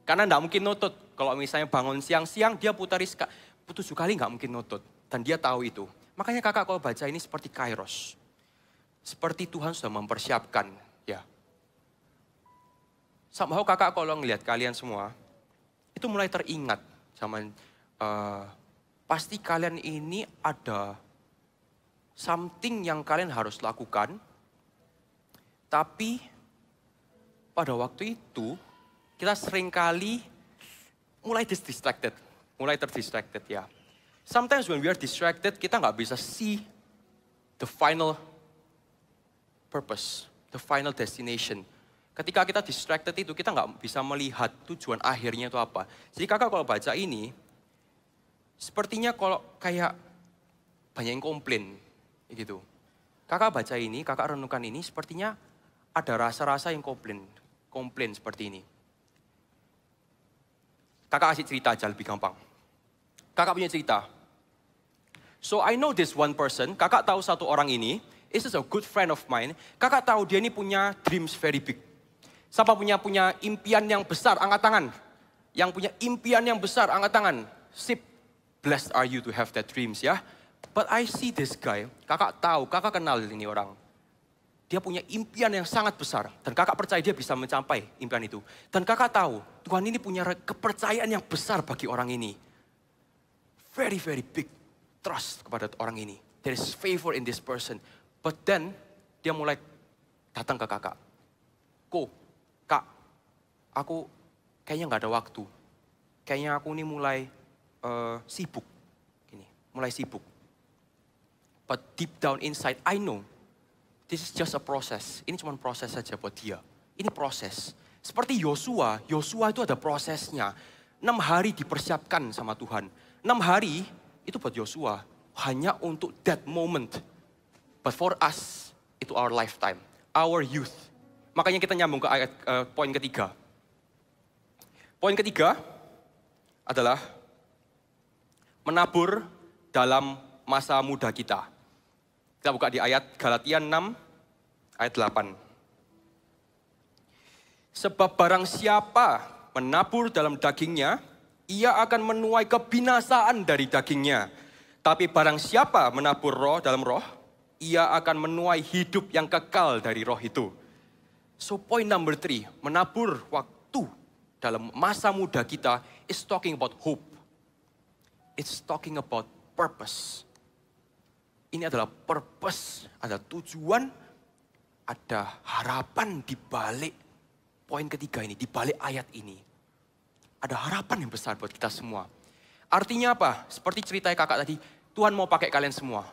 Speaker 7: Karena enggak mungkin nutut. Kalau misalnya bangun siang-siang, dia putari 7 kali enggak mungkin nutut. Dan dia tahu itu. Makanya kakak kalau baca ini seperti kairos. Seperti Tuhan sudah mempersiapkan. Ya. Somehow kakak kalau ngelihat kalian semua, itu mulai teringat. Zaman, pasti kalian ini ada something yang kalian harus lakukan, tapi pada waktu itu kita seringkali mulai distracted, mulai terdistracted ya. Sometimes when we are distracted, kita nggak bisa see the final purpose, the final destination. Ketika kita distracted itu kita nggak bisa melihat tujuan akhirnya itu apa. Jadi kakak kalau baca ini, sepertinya kalau kayak banyak yang komplain. Gitu. Kakak baca ini, kakak renungkan ini, sepertinya ada rasa-rasa yang komplain seperti ini. Kakak kasih cerita aja lebih gampang. Kakak punya cerita. So I know this one person, kakak tahu satu orang ini, this is a good friend of mine. Kakak tahu dia ini punya dreams very big. Siapa punya impian yang besar, angkat tangan. Yang punya impian yang besar, angkat tangan. Sip, blessed are you to have that dreams ya. But I see this guy, kakak tahu, kakak kenal ini orang. Dia punya impian yang sangat besar. Dan kakak percaya dia bisa mencapai impian itu. Dan kakak tahu, Tuhan ini punya kepercayaan yang besar bagi orang ini. Very, very big trust kepada orang ini. There is favor in this person. But then, dia mulai datang ke kakak. Kak, aku kayaknya nggak ada waktu. Kayaknya aku ini mulai sibuk. Mulai sibuk. But deep down inside, I know this is just a process. Ini cuma proses saja buat dia. Ini proses. Seperti Yosua itu ada prosesnya. 6 hari dipersiapkan sama Tuhan. 6 hari itu buat Yosua hanya untuk that moment. But for us, itu our lifetime, our youth. Makanya kita nyambung ke ayat poin ketiga. Poin ketiga adalah menabur dalam masa muda kita. Kita buka di ayat Galatia 6, ayat 8. Sebab barang siapa menabur dalam dagingnya, ia akan menuai kebinasaan dari dagingnya. Tapi barang siapa menabur roh dalam roh, ia akan menuai hidup yang kekal dari roh itu. So point number 3, menabur waktu dalam masa muda kita is talking about hope. It's talking about purpose. Ini adalah purpose, ada tujuan, ada harapan di balik poin ketiga ini, di balik ayat ini. Ada harapan yang besar buat kita semua. Artinya apa? Seperti cerita kakak tadi, Tuhan mau pakai kalian semua.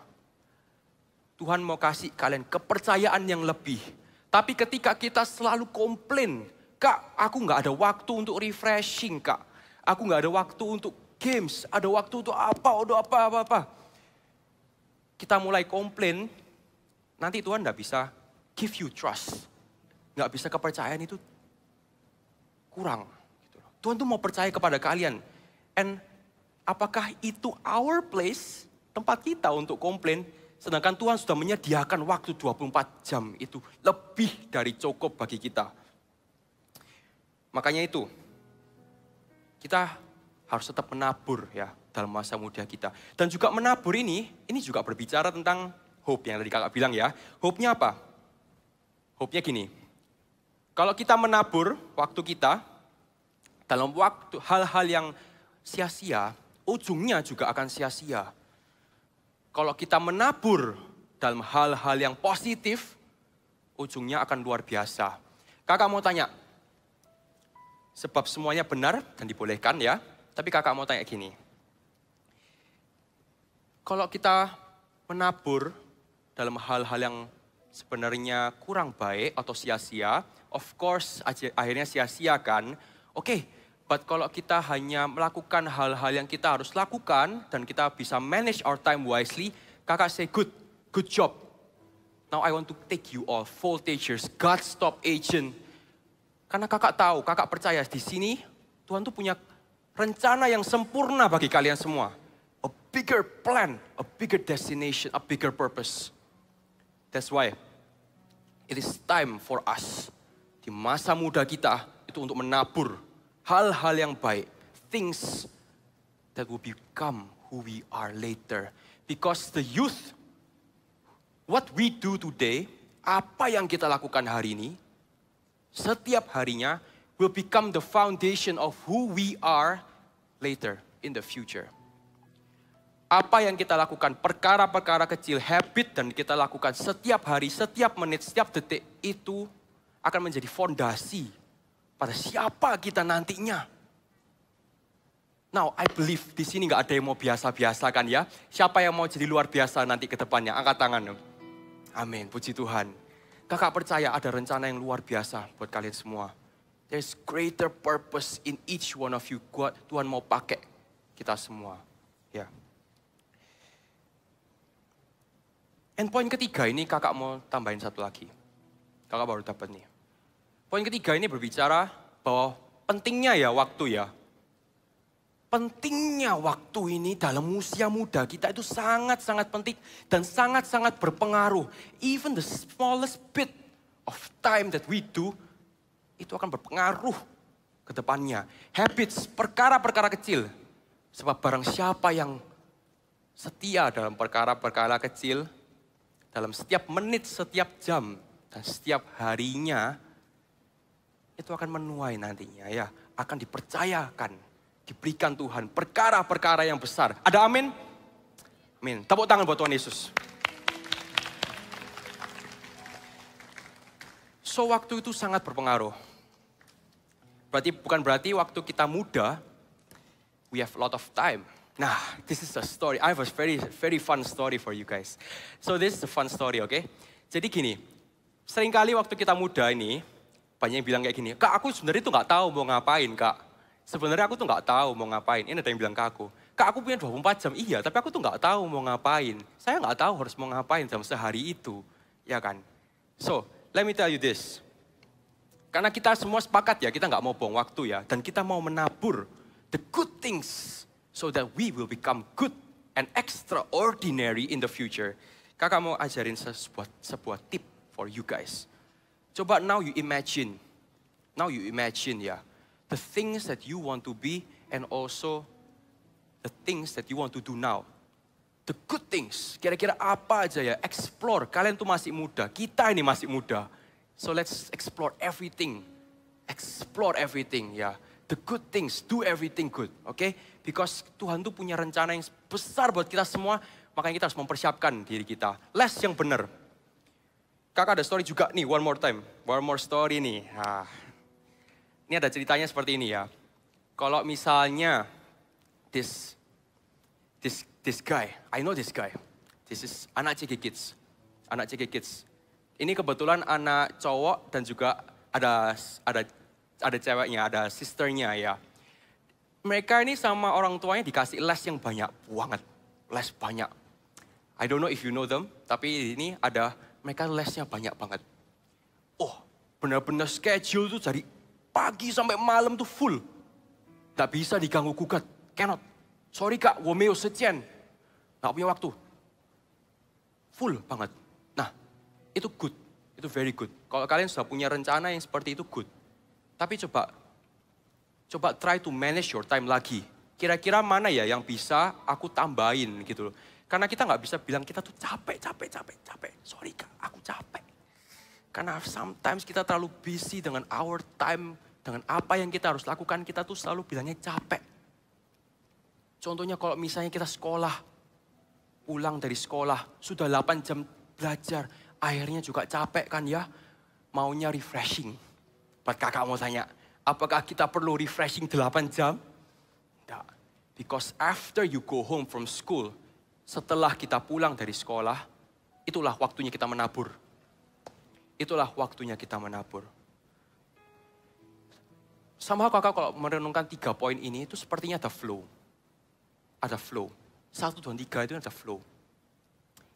Speaker 7: Tuhan mau kasih kalian kepercayaan yang lebih. Tapi ketika kita selalu komplain, Kak, aku nggak ada waktu untuk refreshing, Kak. Aku nggak ada waktu untuk games, ada waktu untuk apa. Kita mulai komplain, nanti Tuhan nggak bisa give you trust. Nggak bisa kepercayaan itu kurang. Gitu. Tuhan tuh mau percaya kepada kalian. And apakah itu our place, tempat kita untuk komplain, sedangkan Tuhan sudah menyediakan waktu 24 jam itu lebih dari cukup bagi kita. Makanya itu, kita harus tetap menabur ya dalam masa muda kita. Dan juga menabur ini juga berbicara tentang hope yang tadi kakak bilang ya. Hope-nya apa? Hope-nya gini, kalau kita menabur waktu kita dalam waktu hal-hal yang sia-sia, ujungnya juga akan sia-sia. Kalau kita menabur dalam hal-hal yang positif, ujungnya akan luar biasa. Kakak mau tanya, sebab semuanya benar dan dibolehkan ya. Tapi kakak mau tanya gini, kalau kita menabur dalam hal-hal yang sebenarnya kurang baik atau sia-sia, of course akhirnya sia-sia kan. Oke, but kalau kita hanya melakukan hal-hal yang kita harus lakukan dan kita bisa manage our time wisely, kakak say good job. Now I want to take you all, voltagers, God stop agent. Karena kakak tahu, kakak percaya di sini Tuhan tuh punya rencana yang sempurna bagi kalian semua. A bigger plan, a bigger destination, a bigger purpose. That's why it is time for us di masa muda kita itu untuk menabur hal-hal yang baik. Things that will become who we are later. Because the youth, what we do today, apa yang kita lakukan hari ini, setiap harinya, will become the foundation of who we are later in the future. Apa yang kita lakukan, perkara-perkara kecil, habit dan kita lakukan setiap hari, setiap menit, setiap detik, itu akan menjadi fondasi pada siapa kita nantinya. Now, I believe di sini nggak ada yang mau biasa-biasa kan ya. Siapa yang mau jadi luar biasa nanti ke depannya? Angkat tangan. Amin, puji Tuhan. Kakak percaya ada rencana yang luar biasa buat kalian semua. There's greater purpose in each one of you. Tuhan mau pakai kita semua. Ya. And poin ketiga ini kakak mau tambahin satu lagi. Kakak baru dapat nih. Poin ketiga ini berbicara bahwa pentingnya ya waktu ya. Pentingnya waktu ini dalam usia muda kita itu sangat-sangat penting dan sangat-sangat berpengaruh. Even the smallest bit of time that we do, itu akan berpengaruh ke depannya. Habits, perkara-perkara kecil. Sebab barang siapa yang setia dalam perkara-perkara kecil, dalam setiap menit, setiap jam, dan setiap harinya, itu akan menuai nantinya ya. Akan dipercayakan, diberikan Tuhan perkara-perkara yang besar. Ada amin? Amin. Tepuk tangan buat Tuhan Yesus. So waktu itu sangat berpengaruh. Bukan berarti waktu kita muda, we have a lot of time. Nah, this is a story. I have a very fun story for you guys. So this is a fun story, okay? Jadi gini, seringkali waktu kita muda ini, banyak yang bilang kayak gini, Kak aku sebenarnya tuh nggak tahu mau ngapain, Kak. Sebenarnya aku tuh nggak tahu mau ngapain. Ini ada yang bilang ke aku, Kak aku punya 24 jam, iya tapi aku tuh nggak tahu mau ngapain. Saya nggak tahu harus mau ngapain dalam sehari itu, ya kan? So, let me tell you this. Karena kita semua sepakat ya, kita nggak mau buang waktu ya. Dan kita mau menabur the good things so that we will become good and extraordinary in the future. Kakak mau ajarin sebuah tip for you guys. Coba now you imagine ya, the things that you want to be and also the things that you want to do now. The good things, kira-kira apa aja ya, explore. Kalian tuh masih muda, kita ini masih muda. So let's explore everything ya. the good things, do everything good, oke? Because Tuhan tuh punya rencana yang besar buat kita semua, makanya kita harus mempersiapkan diri kita. Les yang benar. Kakak ada story juga nih, one more story nih. Nah, ini ada ceritanya seperti ini ya. Kalau misalnya this guy, I know this guy. This is anak CG Kids. Anak CG Kids. Ini kebetulan anak cowok dan juga ada ceweknya, ada sisternya ya. Mereka ini sama orang tuanya dikasih les yang banyak banget. Les banyak. I don't know if you know them, tapi ini ada mereka lesnya banyak banget. Oh, benar-benar schedule tuh dari pagi sampai malam tuh full. Gak bisa diganggu gugat, cannot. Sorry kak, 我没有时间. Gak punya waktu. Full banget. Nah, itu good, itu very good. Kalau kalian sudah punya rencana yang seperti itu good. Tapi coba try to manage your time lagi. Kira-kira mana ya yang bisa aku tambahin gitu loh. Karena kita nggak bisa bilang kita tuh capek. Sorry kak, aku capek. Karena sometimes kita terlalu busy dengan our time, dengan apa yang kita harus lakukan, kita tuh selalu bilangnya capek. Contohnya kalau misalnya kita sekolah, pulang dari sekolah, sudah 8 jam belajar, akhirnya juga capek kan ya, maunya refreshing. Buat kakak mau tanya, apakah kita perlu refreshing 8 jam? Tidak. Because after you go home from school, setelah kita pulang dari sekolah, itulah waktunya kita menabur. Itulah waktunya kita menabur. Sama kakak kalau merenungkan 3 poin ini, itu sepertinya ada flow. Ada flow. 1, 2, 3 itu ada flow.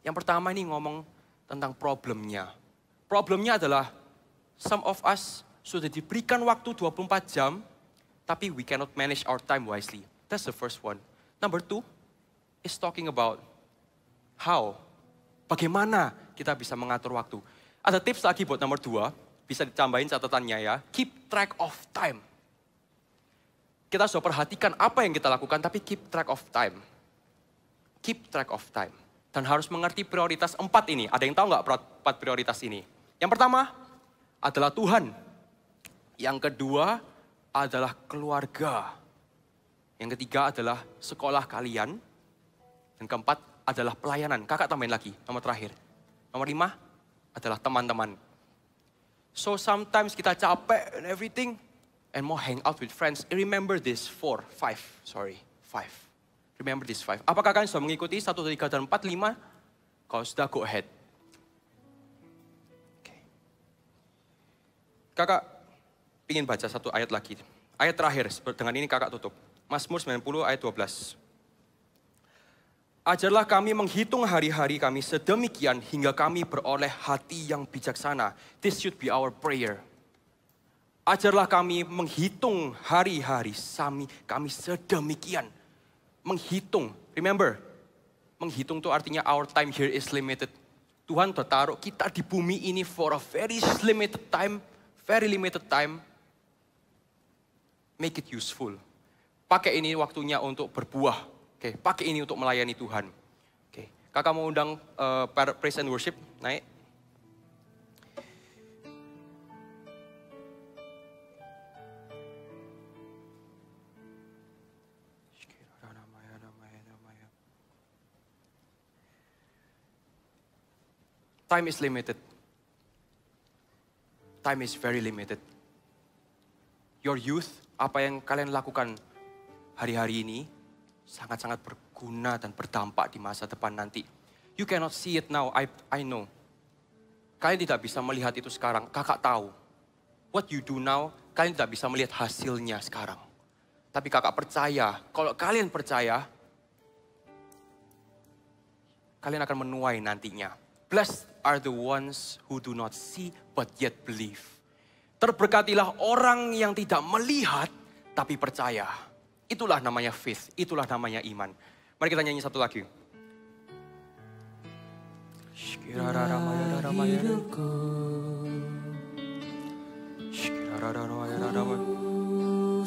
Speaker 7: Yang pertama ini ngomong tentang problemnya. Problemnya adalah some of us sudah diberikan waktu 24 jam, tapi we cannot manage our time wisely. That's the first one. Number 2 is talking about how, bagaimana kita bisa mengatur waktu. Ada tips lagi buat nomor 2, bisa ditambahin catatannya ya. Keep track of time. Kita sudah perhatikan apa yang kita lakukan, tapi keep track of time. Keep track of time. Dan harus mengerti prioritas 4 ini. Ada yang tahu nggak 4 prioritas ini? Yang pertama adalah Tuhan. Yang kedua adalah keluarga. Yang ketiga adalah sekolah kalian. Dan keempat adalah pelayanan. Kakak tambahin lagi, nomor terakhir. Nomor 5 adalah teman-teman. So sometimes kita capek and everything. And mau hang out with friends. Remember this 5. Remember this 5. Apakah kalian sudah mengikuti 1, 3, dan 4, 5? Kalau sudah, go ahead. Okay. Kakak ingin baca 1 ayat lagi. Ayat terakhir, dengan ini kakak tutup. Mazmur 90 ayat 12. Ajarlah kami menghitung hari-hari kami sedemikian hingga kami beroleh hati yang bijaksana. This should be our prayer. Ajarlah kami menghitung hari-hari kami sedemikian. Menghitung, remember, menghitung itu artinya our time here is limited. Tuhan sudah taruh kita di bumi ini for a very limited time. Make it useful. Pakai ini waktunya untuk berbuah. Oke, pakai ini untuk melayani Tuhan. Oke, kakak mau undang praise and worship naik. Time is limited. Time is very limited. Your youth, apa yang kalian lakukan hari-hari ini, sangat-sangat berguna dan berdampak di masa depan nanti. You cannot see it now, I know. Kalian tidak bisa melihat itu sekarang, kakak tahu. What you do now, kalian tidak bisa melihat hasilnya sekarang. Tapi kakak percaya, kalau kalian percaya, kalian akan menuai nantinya. Blessed are the ones who do not see but yet believe. Terberkatilah orang yang tidak melihat tapi percaya. Itulah namanya faith, itulah namanya iman. Mari kita nyanyi satu lagi.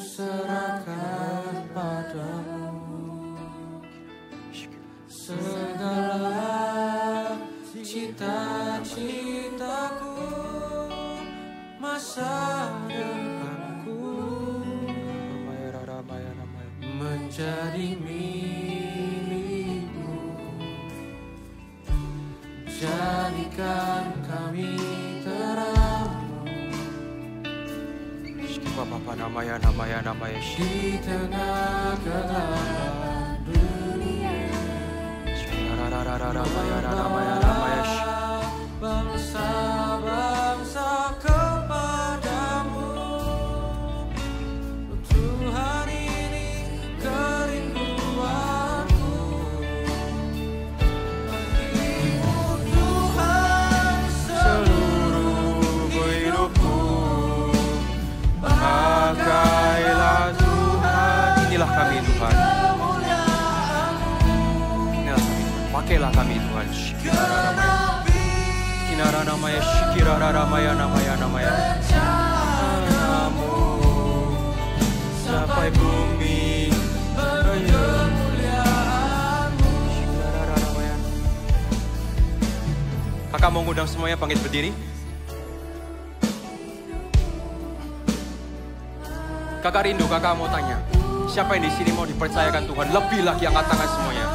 Speaker 2: Serahkan padamu segala cita-citaku, masa depanku, jadi milikmu. Jadikan kami terang
Speaker 7: Bapa namaya
Speaker 2: di tengah kegelapan dunia. Bangsa-bangsa kepadamu, Tuhan ini kerinduanku. Bagimu Tuhan seluruh hidupku.
Speaker 7: Pakailah Tuhan. Inilah kami Tuhan. Inilah kami. Pakailah kami Tuhan. Kinara namanya Shikirara Ramaya namaya. Namamu sampai bumi kemuliaanmu. Shikirara Ramaya. Kakak mau ngundang semuanya bangkit berdiri. Kakak rindu, kakak mau tanya, siapa yang di sini mau dipercayakan Tuhan lebih lagi, angkat tangan semuanya.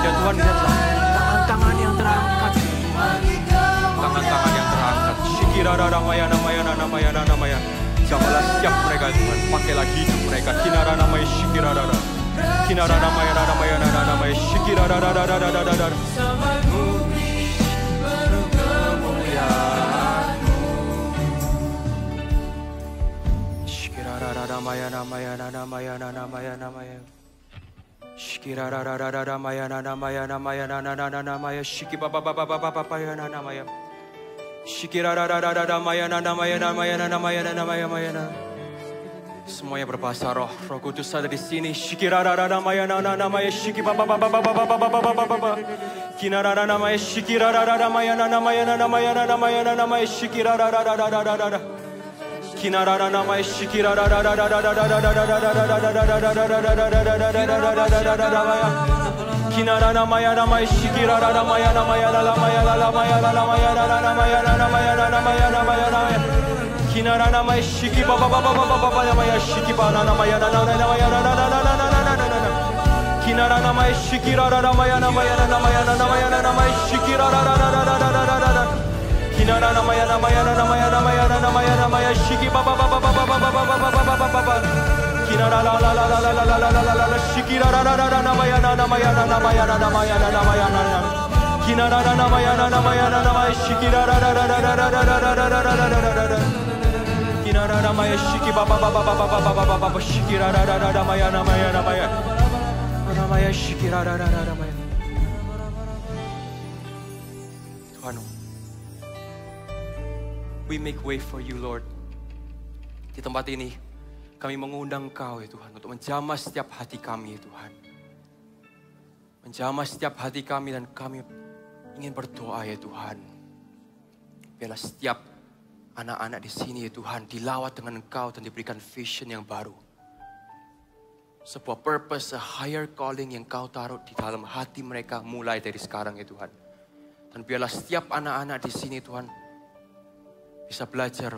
Speaker 7: Ya Tuhan, lihatlah tangan-tangan yang terangkat, tangan-tangan yang terangkat. Shikirara namaya. Jamalah siap mereka Tuhan, pakailah hidup mereka. Kinara namaya Shikirara. Kinara namaya Shikirara.
Speaker 2: Sampai bumi penuh kemuliaanmu.
Speaker 7: Shikirara namaya. Shikirara namaya shiki baba namaya. Shikirara namaya. Semuanya berbahasa roh. Roh Kudus ada di sini. Shikirara namaya shiki baba. Kinara namaya shikirara namaya shikirara. Kinara namaya shikirara. Kinara namaya shikirara Kinara namaya shiki baba namaya shiki bana namaya Kinara namaya shikirara namaya shikirara Kinara namaya shiki baba Kinara shikirara namaya Kinara namaya shikirara Kinara namaya shiki baba shikirara namaya shikirara namaya. Tuhan, we make way for you, Lord. Di tempat ini, kami mengundang Kau ya Tuhan, untuk menjamah setiap hati kami ya Tuhan. Menjamah setiap hati kami dan kami ingin berdoa ya Tuhan. Biarlah setiap anak-anak di sini ya Tuhan dilawat dengan Engkau dan diberikan vision yang baru. Sebuah purpose, a higher calling yang Kau taruh di dalam hati mereka mulai dari sekarang ya Tuhan. Dan biarlah setiap anak-anak di sini Tuhan bisa belajar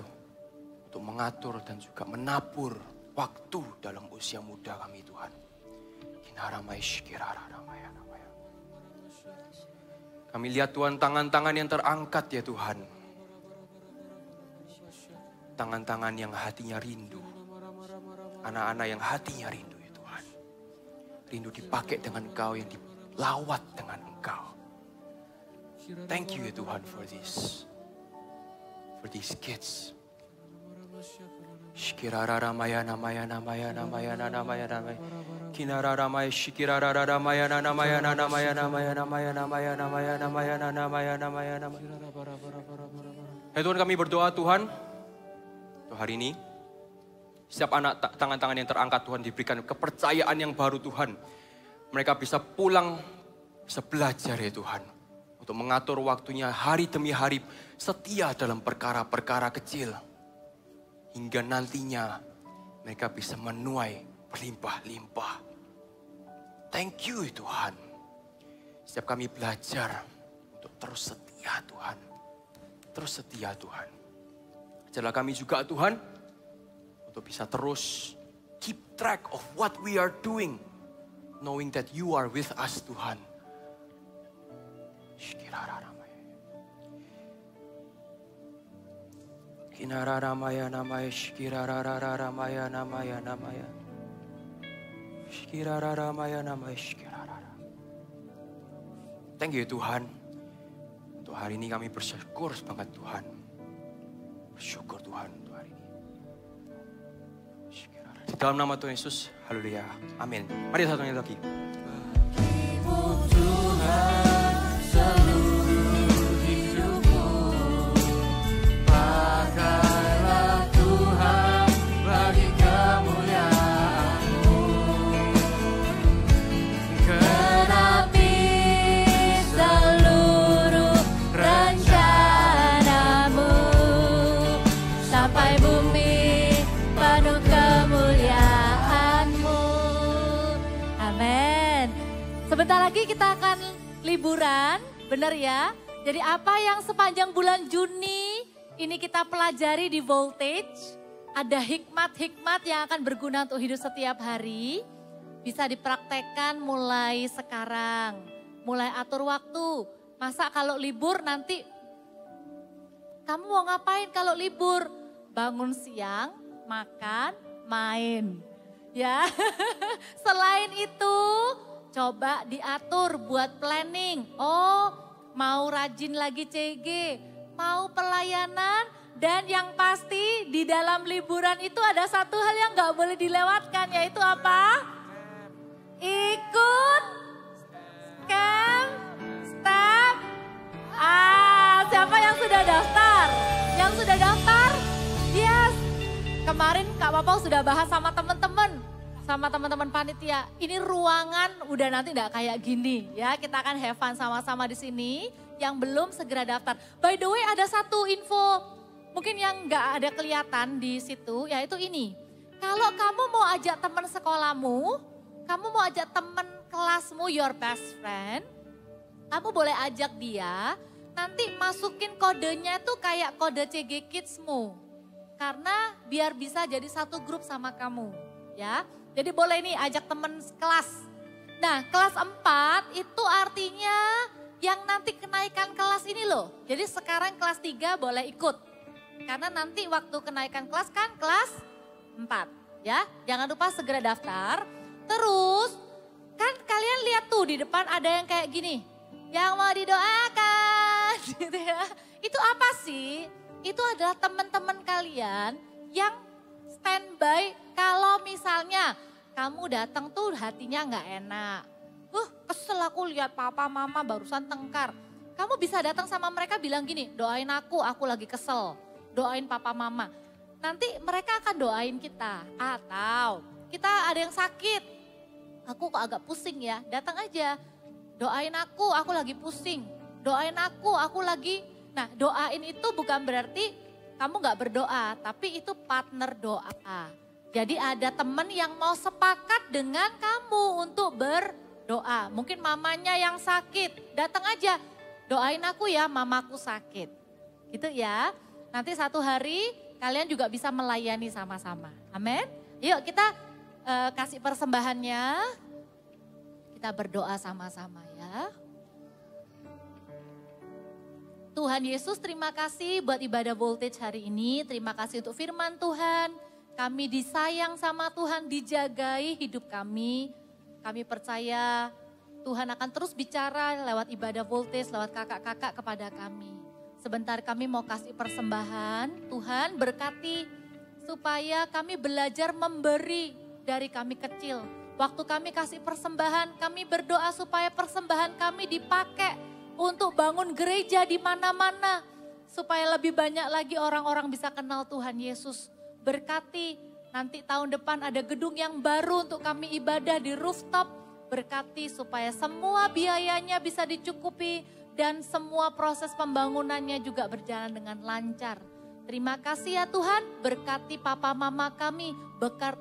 Speaker 7: untuk mengatur dan juga menabur waktu dalam usia muda kami Tuhan. Kami lihat Tuhan tangan-tangan yang terangkat ya Tuhan. Tangan-tangan yang hatinya rindu. Anak-anak yang hatinya rindu ya Tuhan. Rindu dipakai dengan Engkau, yang dilawat dengan Engkau. Thank you ya Tuhan for this. For these kids. Shikirara ramaya namaya. Kinara ramaya shikirara ramaya namaya. Hai Tuhan, kami berdoa Tuhan, untuk hari ini setiap anak tangan-tangan yang terangkat Tuhan diberikan kepercayaan yang baru Tuhan. Mereka bisa pulang, bisa belajar ya Tuhan, untuk mengatur waktunya hari demi hari, setia dalam perkara-perkara kecil. Hingga nantinya mereka bisa menuai berlimpah-limpah. Thank you Tuhan. Setiap kami belajar untuk terus setia Tuhan. Terus setia Tuhan. Ajarlah kami juga Tuhan untuk bisa terus keep track of what we are doing. Knowing that you are with us Tuhan. Kinararamaya namaya shkirararamaya namaya namaya. Shkirararamaya namaya shkirarara. Thank you Tuhan. Untuk hari ini kami bersyukur banget Tuhan. Bersyukur Tuhan untuk hari ini. Di dalam nama Tuhan Yesus, haleluya. Amin. Mari satu lagi.
Speaker 8: Sebentar lagi kita akan liburan, benar ya? Jadi apa yang sepanjang bulan Juni ini kita pelajari di Voltage, ada hikmat-hikmat yang akan berguna untuk hidup setiap hari, bisa dipraktekkan mulai sekarang, mulai atur waktu. Masa kalau libur nanti, kamu mau ngapain kalau libur? Bangun siang, makan, main. Ya, selain itu, coba diatur buat planning. Oh, mau rajin lagi CG, mau pelayanan, dan yang pasti di dalam liburan itu ada satu hal yang gak boleh dilewatkan, yaitu apa? Ikut camp, step. Siapa yang sudah daftar? Yang sudah daftar? Yes. Kemarin Kak Papa sudah bahas sama teman-teman. Sama teman-teman panitia, ini ruangan udah nanti enggak kayak gini ya. Kita akan have fun sama-sama di sini. Yang belum segera daftar. By the way, ada satu info mungkin yang enggak ada kelihatan di situ, yaitu ini. Kalau kamu mau ajak teman sekolahmu, kamu mau ajak teman kelasmu, your best friend, kamu boleh ajak dia. Nanti masukin kodenya tuh kayak kode CG Kidsmu, karena biar bisa jadi satu grup sama kamu, ya. Jadi boleh nih ajak teman kelas. Nah, kelas 4 itu artinya yang nanti kenaikan kelas ini loh. Jadi sekarang kelas 3 boleh ikut. Karena nanti waktu kenaikan kelas kan kelas 4 ya. Jangan lupa segera daftar. Terus kan kalian lihat tuh di depan ada yang kayak gini. Yang mau didoakan gitu ya. Itu apa sih? Itu adalah teman-teman kalian yang standby kalau misalnya kamu datang tuh hatinya nggak enak. Kesel aku lihat papa mama barusan tengkar. Kamu bisa datang sama mereka bilang gini, doain aku lagi kesel. Doain papa mama. Nanti mereka akan doain kita. Atau kita ada yang sakit. Aku kok agak pusing ya, datang aja. Doain aku lagi pusing. Doain aku lagi. Nah, doain itu bukan berarti kamu gak berdoa, tapi itu partner doa. Jadi ada teman yang mau sepakat dengan kamu untuk berdoa. Mungkin mamanya yang sakit, datang aja. Doain aku ya, mamaku sakit. Gitu ya. Nanti satu hari kalian juga bisa melayani sama-sama. Amin. Yuk kita kasih persembahannya. Kita berdoa sama-sama ya. Tuhan Yesus, terima kasih buat ibadah Voltage hari ini. Terima kasih untuk firman Tuhan. Kami disayang sama Tuhan, dijagai hidup kami. Kami percaya Tuhan akan terus bicara lewat ibadah Voltage, lewat kakak-kakak kepada kami. Sebentar kami mau kasih persembahan. Tuhan berkati supaya kami belajar memberi dari kami kecil. Waktu kami kasih persembahan, kami berdoa supaya persembahan kami dipakai untuk bangun gereja di mana-mana. Supaya lebih banyak lagi orang-orang bisa kenal Tuhan Yesus. Berkati nanti tahun depan ada gedung yang baru untuk kami ibadah di rooftop. Berkati supaya semua biayanya bisa dicukupi. dan semua proses pembangunannya juga berjalan dengan lancar. Terima kasih ya Tuhan, berkati papa mama kami,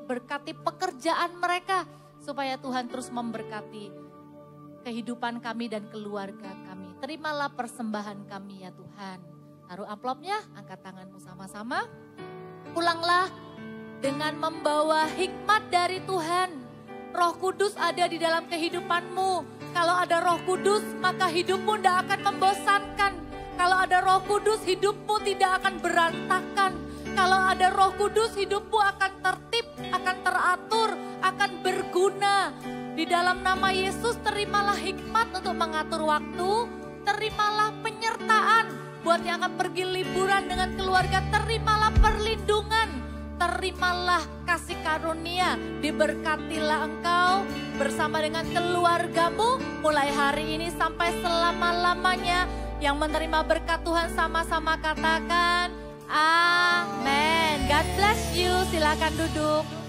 Speaker 8: berkati pekerjaan mereka, supaya Tuhan terus memberkati kehidupan kami dan keluarga kami. Terimalah persembahan kami ya Tuhan. Taruh amplopnya, angkat tanganmu sama-sama. Pulanglah dengan membawa hikmat dari Tuhan. Roh Kudus ada di dalam kehidupanmu. Kalau ada Roh Kudus, maka hidupmu tidak akan membosankan. Kalau ada Roh Kudus, hidupmu tidak akan berantakan. Kalau ada Roh Kudus, hidupmu akan tertib, akan teratur, akan berguna. Di dalam nama Yesus, terimalah hikmat untuk mengatur waktu. Terimalah penyertaan buat yang akan pergi liburan dengan keluarga. Terimalah perlindungan. Terimalah kasih karunia, diberkatilah engkau bersama dengan keluargamu mulai hari ini sampai selama-lamanya. Yang menerima berkat Tuhan sama-sama katakan amin. God bless you, silakan duduk.